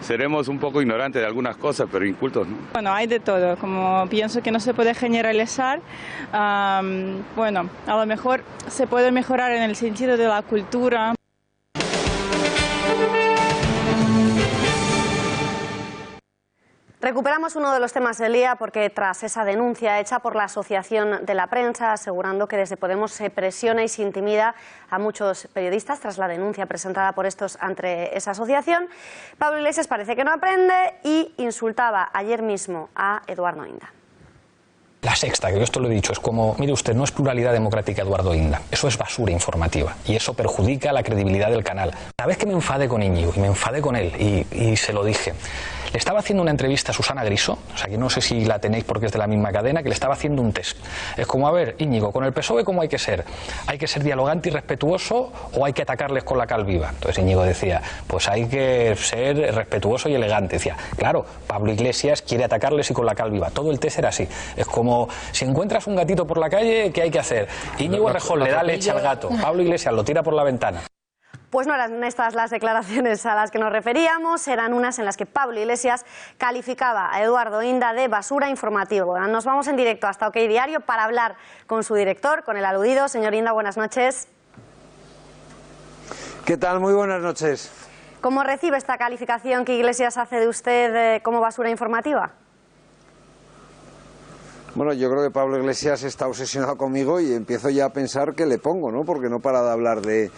seremos un poco ignorantes de algunas cosas, pero incultos, ¿no? Bueno, hay de todo. Como pienso que no se puede generalizar, bueno, a lo mejor se puede mejorar en el sentido de la cultura. Recuperamos uno de los temas del día porque tras esa denuncia hecha por la Asociación de la Prensa asegurando que desde Podemos se presiona y se intimida a muchos periodistas tras la denuncia presentada por estos ante esa asociación, Pablo Iglesias parece que no aprende y insultaba ayer mismo a Eduardo Inda. La Sexta, que yo esto lo he dicho, es como, mire usted, no es pluralidad democrática Eduardo Inda, eso es basura informativa y eso perjudica la credibilidad del canal. La vez que me enfadé con Íñigo y me enfadé con él y se lo dije, le estaba haciendo una entrevista a Susana Griso, o sea que no sé si la tenéis porque es de la misma cadena, que le estaba haciendo un test. Es como, a ver, Íñigo, con el PSOE ¿cómo hay que ser? ¿Hay que ser dialogante y respetuoso o hay que atacarles con la cal viva? Entonces Íñigo decía, pues hay que ser respetuoso y elegante. Decía, claro, Pablo Iglesias quiere atacarles y con la cal viva. Todo el test era así. Es como, si encuentras un gatito por la calle, ¿qué hay que hacer? Íñigo Errejón le da leche al gato, Pablo Iglesias lo tira por la ventana. Pues no eran estas las declaraciones a las que nos referíamos, eran unas en las que Pablo Iglesias calificaba a Eduardo Inda de basura informativo. Nos vamos en directo hasta OK Diario para hablar con su director, con el aludido. Señor Inda, buenas noches. ¿Qué tal? Muy buenas noches. ¿Cómo recibe esta calificación que Iglesias hace de usted como basura informativa? Bueno, yo creo que Pablo Iglesias está obsesionado conmigo y empiezo ya a pensar que le pongo, ¿no? Porque no para de hablar de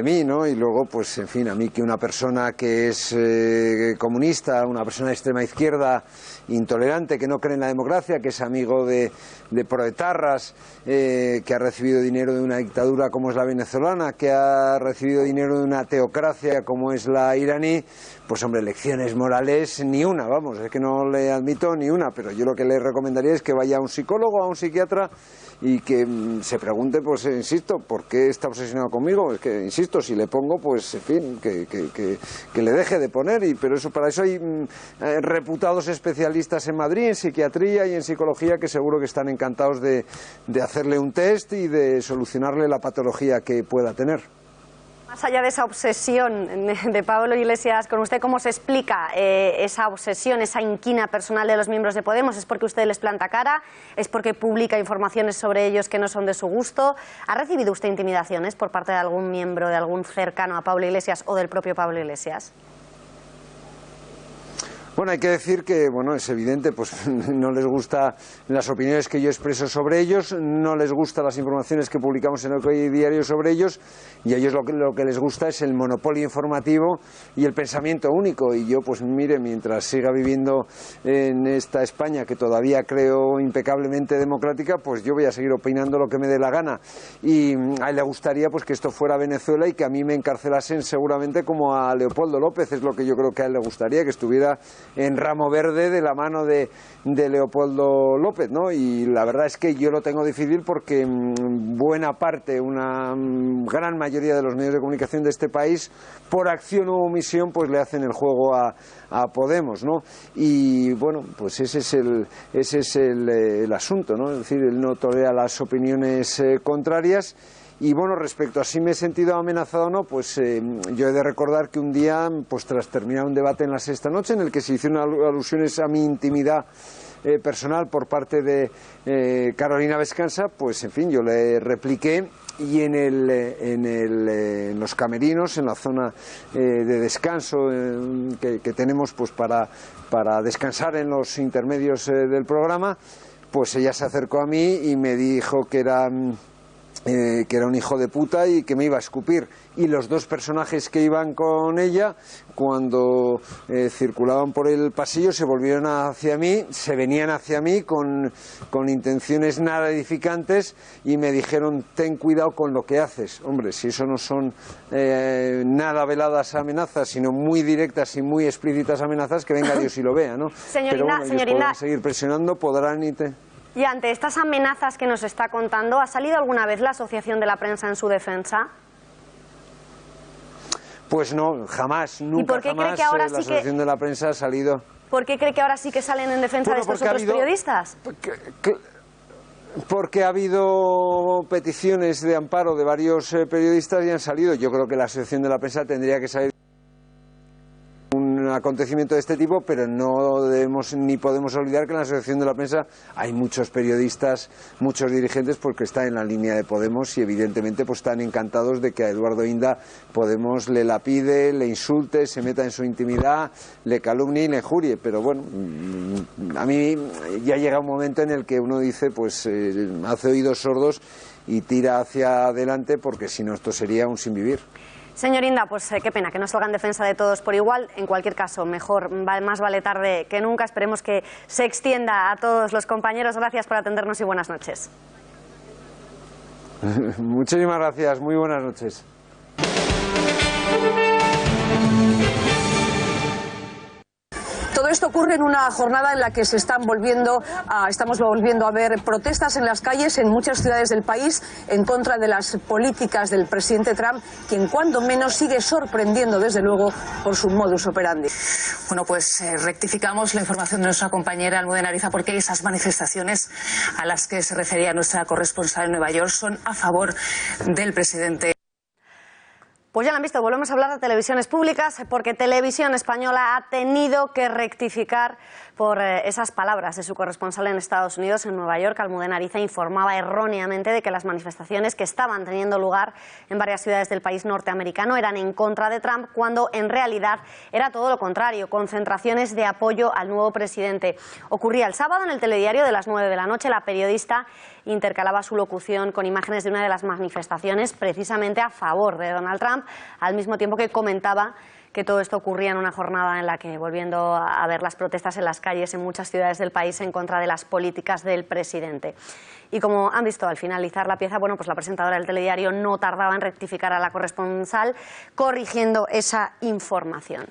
mí, ¿no? Y luego, pues, en fin, a mí que una persona que es comunista, una persona de extrema izquierda, intolerante, que no cree en la democracia, que es amigo de proetarras, que ha recibido dinero de una dictadura como es la venezolana, que ha recibido dinero de una teocracia como es la iraní, pues hombre, lecciones morales ni una, vamos, es que no le admito ni una, pero yo lo que le recomendaría es que vaya a un psicólogo, a un psiquiatra y que se pregunte, pues insisto, ¿por qué está obsesionado conmigo? Es que, insisto, si le pongo, pues en fin, que le deje de poner, pero eso, para eso hay reputados especialistas en Madrid, en psiquiatría y en psicología, que seguro que están encantados de hacerle un test y de solucionarle la patología que pueda tener. Más allá de esa obsesión de Pablo Iglesias con usted, ¿cómo se explica esa obsesión, esa inquina personal de los miembros de Podemos? ¿Es porque usted les planta cara? ¿Es porque publica informaciones sobre ellos que no son de su gusto? ¿Ha recibido usted intimidaciones por parte de algún miembro, de algún cercano a Pablo Iglesias o del propio Pablo Iglesias? Bueno, hay que decir que, bueno, es evidente, pues no les gustan las opiniones que yo expreso sobre ellos, no les gustan las informaciones que publicamos en OK Diario sobre ellos, y a ellos lo que les gusta es el monopolio informativo y el pensamiento único. Y yo, pues mire, mientras siga viviendo en esta España que todavía creo impecablemente democrática, pues yo voy a seguir opinando lo que me dé la gana. Y a él le gustaría pues que esto fuera Venezuela y que a mí me encarcelasen seguramente como a Leopoldo López, es lo que yo creo que a él le gustaría, que estuviera en ramo verde de la mano de Leopoldo López, ¿no? Y la verdad es que yo lo tengo difícil porque buena parte, una gran mayoría de los medios de comunicación de este país, por acción o omisión, pues le hacen el juego a Podemos, ¿no? Y bueno, pues ese es el asunto, ¿no? Es decir, él no tolera las opiniones contrarias. Y bueno, respecto a si me he sentido amenazado o no, pues yo he de recordar que un día, pues tras terminar un debate en La Sexta Noche, en el que se hicieron alusiones a mi intimidad personal por parte de Carolina Vescanza, pues en fin, yo le repliqué y en los camerinos, en la zona de descanso que tenemos pues para descansar en los intermedios del programa, pues ella se acercó a mí y me dijo que era un hijo de puta y que me iba a escupir. Y los dos personajes que iban con ella, cuando circulaban por el pasillo, se volvieron hacia mí, se venían hacia mí con intenciones nada edificantes y me dijeron: ten cuidado con lo que haces. Hombre, si eso no son nada veladas amenazas, sino muy directas y muy explícitas amenazas, que venga Dios y lo vea, ¿no? Pero bueno, ellos podrán seguir presionando, podrán... Y ante estas amenazas que nos está contando, ¿ha salido alguna vez la Asociación de la Prensa en su defensa? Pues no, jamás, nunca. ¿Y por qué jamás cree que ahora la Asociación de la Prensa ha salido... ¿Por qué cree que ahora sí que salen en defensa de estos otros periodistas? Porque ha habido peticiones de amparo de varios periodistas y han salido. Yo creo que la Asociación de la Prensa tendría que salir un acontecimiento de este tipo, pero no debemos ni podemos olvidar que en la Asociación de la Prensa hay muchos periodistas, muchos dirigentes, porque están en la línea de Podemos y evidentemente pues están encantados de que a Eduardo Inda Podemos le lapide, le insulte, se meta en su intimidad, le calumnie y le injurie. Pero bueno, a mí ya llega un momento en el que uno dice, pues hace oídos sordos y tira hacia adelante, porque si no esto sería un sinvivir. Señor Inda, pues qué pena que no salga en defensa de todos por igual. En cualquier caso, mejor, más vale tarde que nunca. Esperemos que se extienda a todos los compañeros. Gracias por atendernos y buenas noches. Muchísimas gracias, muy buenas noches. esto ocurre en una jornada en la que estamos volviendo a ver protestas en las calles en muchas ciudades del país en contra de las políticas del presidente Trump, quien cuando menos sigue sorprendiendo desde luego por su modus operandi. Bueno, pues rectificamos la información de nuestra compañera Almudena Ariza, porque esas manifestaciones a las que se refería nuestra corresponsal en Nueva York son a favor del presidente. Pues ya lo han visto, volvemos a hablar de televisiones públicas porque Televisión Española ha tenido que rectificar por esas palabras de su corresponsal en Estados Unidos, en Nueva York. Almudena Ariza informaba erróneamente de que las manifestaciones que estaban teniendo lugar en varias ciudades del país norteamericano eran en contra de Trump, cuando en realidad era todo lo contrario, concentraciones de apoyo al nuevo presidente. Ocurría el sábado en el telediario de las 9 de la noche. La periodista intercalaba su locución con imágenes de una de las manifestaciones precisamente a favor de Donald Trump, al mismo tiempo que comentaba que todo esto ocurría en una jornada en la que, volviendo a ver las protestas en las calles en muchas ciudades del país en contra de las políticas del presidente. Y como han visto al finalizar la pieza, bueno, pues la presentadora del telediario no tardaba en rectificar a la corresponsal, corrigiendo esa información.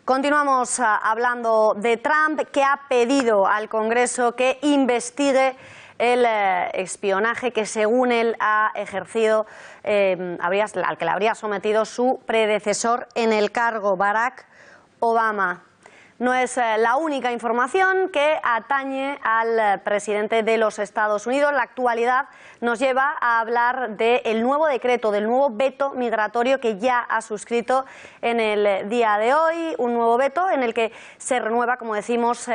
Continuamos hablando de Trump, que ha pedido al Congreso que investigue el espionaje que, según él, ha ejercido, al que le habría sometido su predecesor en el cargo, Barack Obama. No es la única información que atañe al presidente de los Estados Unidos. La actualidad nos lleva a hablar del nuevo decreto, del nuevo veto migratorio que ya ha suscrito en el día de hoy. Un nuevo veto en el que se renueva, como decimos,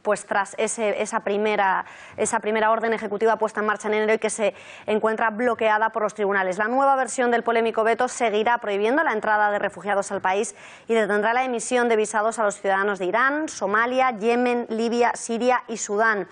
pues tras esa primera orden ejecutiva puesta en marcha en enero y que se encuentra bloqueada por los tribunales. La nueva versión del polémico veto seguirá prohibiendo la entrada de refugiados al país y detendrá la emisión de visados a los ciudadanos de Irán, Somalia, Yemen, Libia, Siria y Sudán.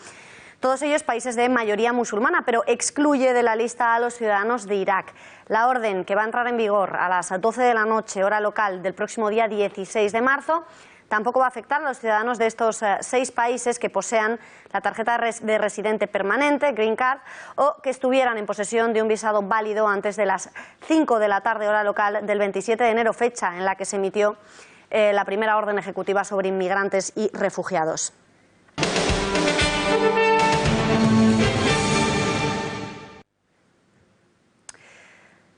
Todos ellos países de mayoría musulmana, pero excluye de la lista a los ciudadanos de Irak. La orden, que va a entrar en vigor a las 12 de la noche, hora local, del próximo día 16 de marzo, tampoco va a afectar a los ciudadanos de estos 6 países que posean la tarjeta de residente permanente, Green Card, o que estuvieran en posesión de un visado válido antes de las 5 de la tarde, hora local, del 27 de enero, fecha en la que se emitió la primera orden ejecutiva sobre inmigrantes y refugiados.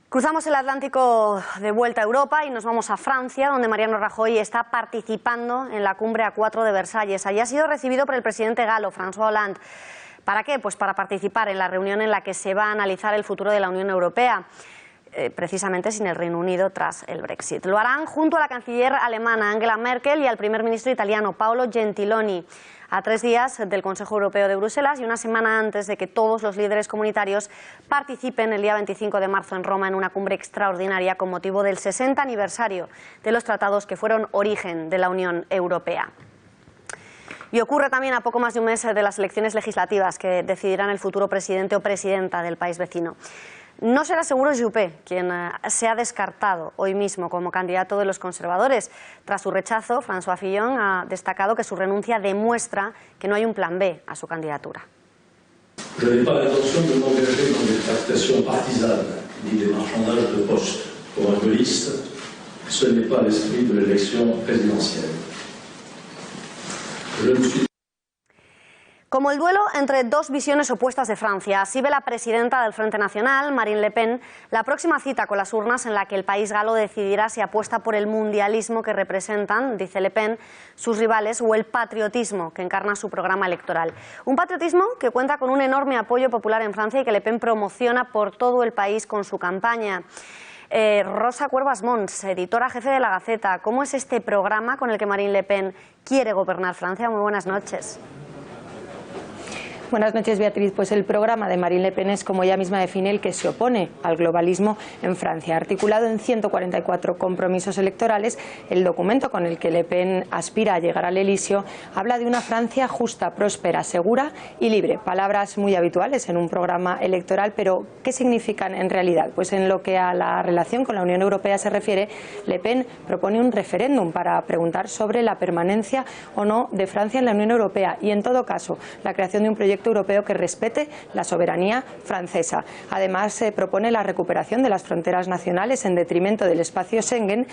Cruzamos el Atlántico de vuelta a Europa y nos vamos a Francia, donde Mariano Rajoy está participando en la cumbre A4 de Versalles. Allí ha sido recibido por el presidente galo, François Hollande. ¿Para qué? Pues para participar en la reunión en la que se va a analizar el futuro de la Unión Europea, precisamente sin el Reino Unido tras el Brexit. Lo harán junto a la canciller alemana Angela Merkel y al primer ministro italiano Paolo Gentiloni, a 3 días del Consejo Europeo de Bruselas y una semana antes de que todos los líderes comunitarios participen el día 25 de marzo en Roma en una cumbre extraordinaria con motivo del 60 aniversario de los tratados que fueron origen de la Unión Europea. Y ocurre también a poco más de un mes de las elecciones legislativas que decidirán el futuro presidente o presidenta del país vecino. No será seguro Juppé quien se ha descartado hoy mismo como candidato de los conservadores. Tras su rechazo, François Fillon ha destacado que su renuncia demuestra que no hay un plan B a su candidatura. Je n'ai pas l'intention de m'engager dans des tractations partisanes ni des marchandages de postes pour un gaulliste. Ce n'est pas l'esprit de l'élection présidentielle. Je ne suis Como el duelo entre dos visiones opuestas de Francia, así ve la presidenta del Frente Nacional, Marine Le Pen, la próxima cita con las urnas en la que el país galo decidirá si apuesta por el mundialismo que representan, dice Le Pen, sus rivales, o el patriotismo que encarna su programa electoral. Un patriotismo que cuenta con un enorme apoyo popular en Francia y que Le Pen promociona por todo el país con su campaña. Rosa Cuervas Mons, editora jefe de La Gaceta, ¿cómo es este programa con el que Marine Le Pen quiere gobernar Francia? Muy buenas noches. Buenas noches, Beatriz. Pues el programa de Marine Le Pen es, como ella misma define, el que se opone al globalismo en Francia. Articulado en 144 compromisos electorales, el documento con el que Le Pen aspira a llegar al Elíseo habla de una Francia justa, próspera, segura y libre. Palabras muy habituales en un programa electoral, pero ¿qué significan en realidad? Pues en lo que a la relación con la Unión Europea se refiere, Le Pen propone un referéndum para preguntar sobre la permanencia o no de Francia en la Unión Europea y, en todo caso, la creación de un proyecto proyecto europeo que respete la soberanía francesa. Además, se propone la recuperación de las fronteras nacionales en detrimento del espacio Schengen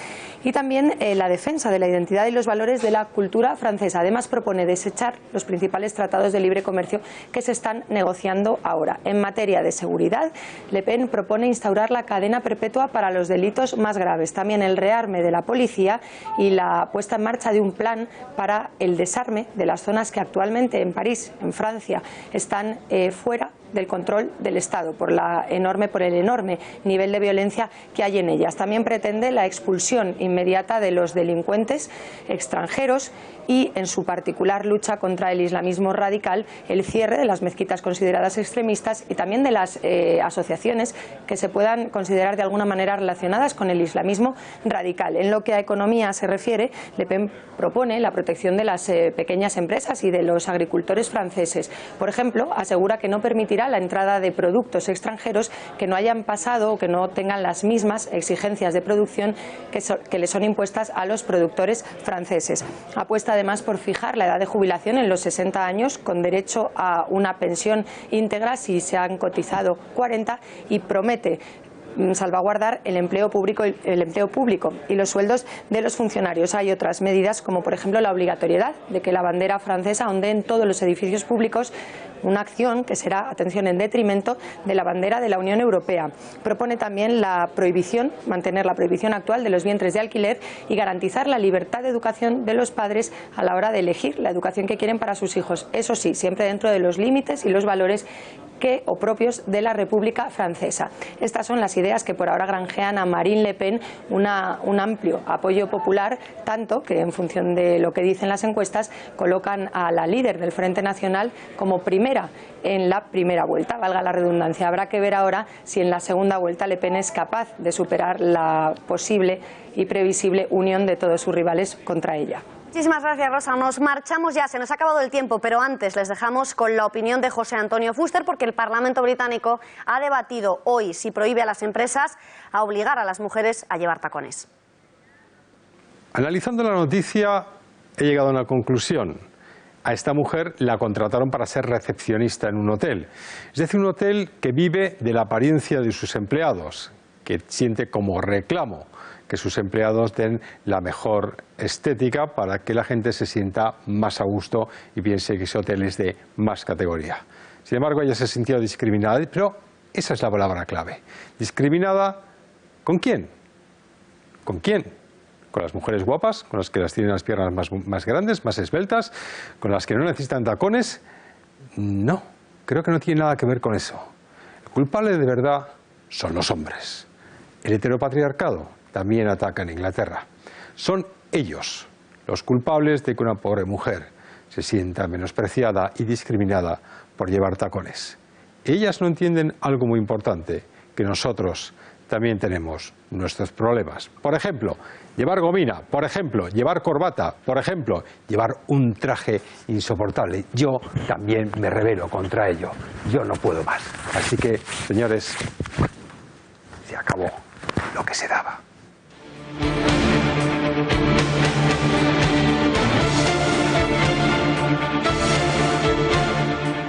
y también la defensa de la identidad y los valores de la cultura francesa. Además, propone desechar los principales tratados de libre comercio que se están negociando ahora. En materia de seguridad, Le Pen propone instaurar la cadena perpetua para los delitos más graves, también el rearme de la policía y la puesta en marcha de un plan para el desarme de las zonas que actualmente en París, en Francia, están fuera del control del Estado por el enorme nivel de violencia que hay en ellas. También pretende la expulsión inmediata de los delincuentes extranjeros y, en su particular lucha contra el islamismo radical, el cierre de las mezquitas consideradas extremistas y también de las asociaciones que se puedan considerar de alguna manera relacionadas con el islamismo radical. En lo que a economía se refiere, Le Pen propone la protección de las pequeñas empresas y de los agricultores franceses. Por ejemplo, asegura que no permitirá la entrada de productos extranjeros que no hayan pasado o que no tengan las mismas exigencias de producción que le son impuestas a los productores franceses. Apuesta además por fijar la edad de jubilación en los 60 años con derecho a una pensión íntegra si se han cotizado 40 y promete salvaguardar el empleo público y los sueldos de los funcionarios. Hay otras medidas como por ejemplo la obligatoriedad de que la bandera francesa ondee en todos los edificios públicos, una acción que será, atención, en detrimento de la bandera de la Unión Europea. Propone también mantener la prohibición actual de los vientres de alquiler y garantizar la libertad de educación de los padres a la hora de elegir la educación que quieren para sus hijos. Eso sí, siempre dentro de los límites y los valores propios de la República Francesa. Estas son las ideas que por ahora granjean a Marine Le Pen un amplio apoyo popular, tanto que en función de lo que dicen las encuestas colocan a la líder del Frente Nacional como primera en la primera vuelta, valga la redundancia. Habrá que ver ahora si en la segunda vuelta Le Pen es capaz de superar la posible y previsible unión de todos sus rivales contra ella. Muchísimas gracias, Rosa. Nos marchamos ya, se nos ha acabado el tiempo, pero antes les dejamos con la opinión de José Antonio Fuster, porque el Parlamento británico ha debatido hoy si prohíbe a las empresas a obligar a las mujeres a llevar tacones. Analizando la noticia, he llegado a una conclusión. A esta mujer la contrataron para ser recepcionista en un hotel. Es decir, un hotel que vive de la apariencia de sus empleados, que siente como reclamo que sus empleados den la mejor estética para que la gente se sienta más a gusto y piense que ese hotel es de más categoría. Sin embargo, ella se sintió discriminada, pero esa es la palabra clave. ¿Discriminada con quién? ¿Con quién? ¿Con las mujeres guapas? ¿Con las que las tienen las piernas más grandes, más esbeltas? ¿Con las que no necesitan tacones? No, creo que no tiene nada que ver con eso. El culpable de verdad son los hombres. El heteropatriarcado también ataca en Inglaterra. Son ellos los culpables de que una pobre mujer se sienta menospreciada y discriminada por llevar tacones. Ellas no entienden algo muy importante, que nosotros también tenemos nuestros problemas. Por ejemplo, llevar gomina, por ejemplo, llevar corbata, por ejemplo, llevar un traje insoportable. Yo también me rebelo contra ello. Yo no puedo más. Así que, señores, se acabó.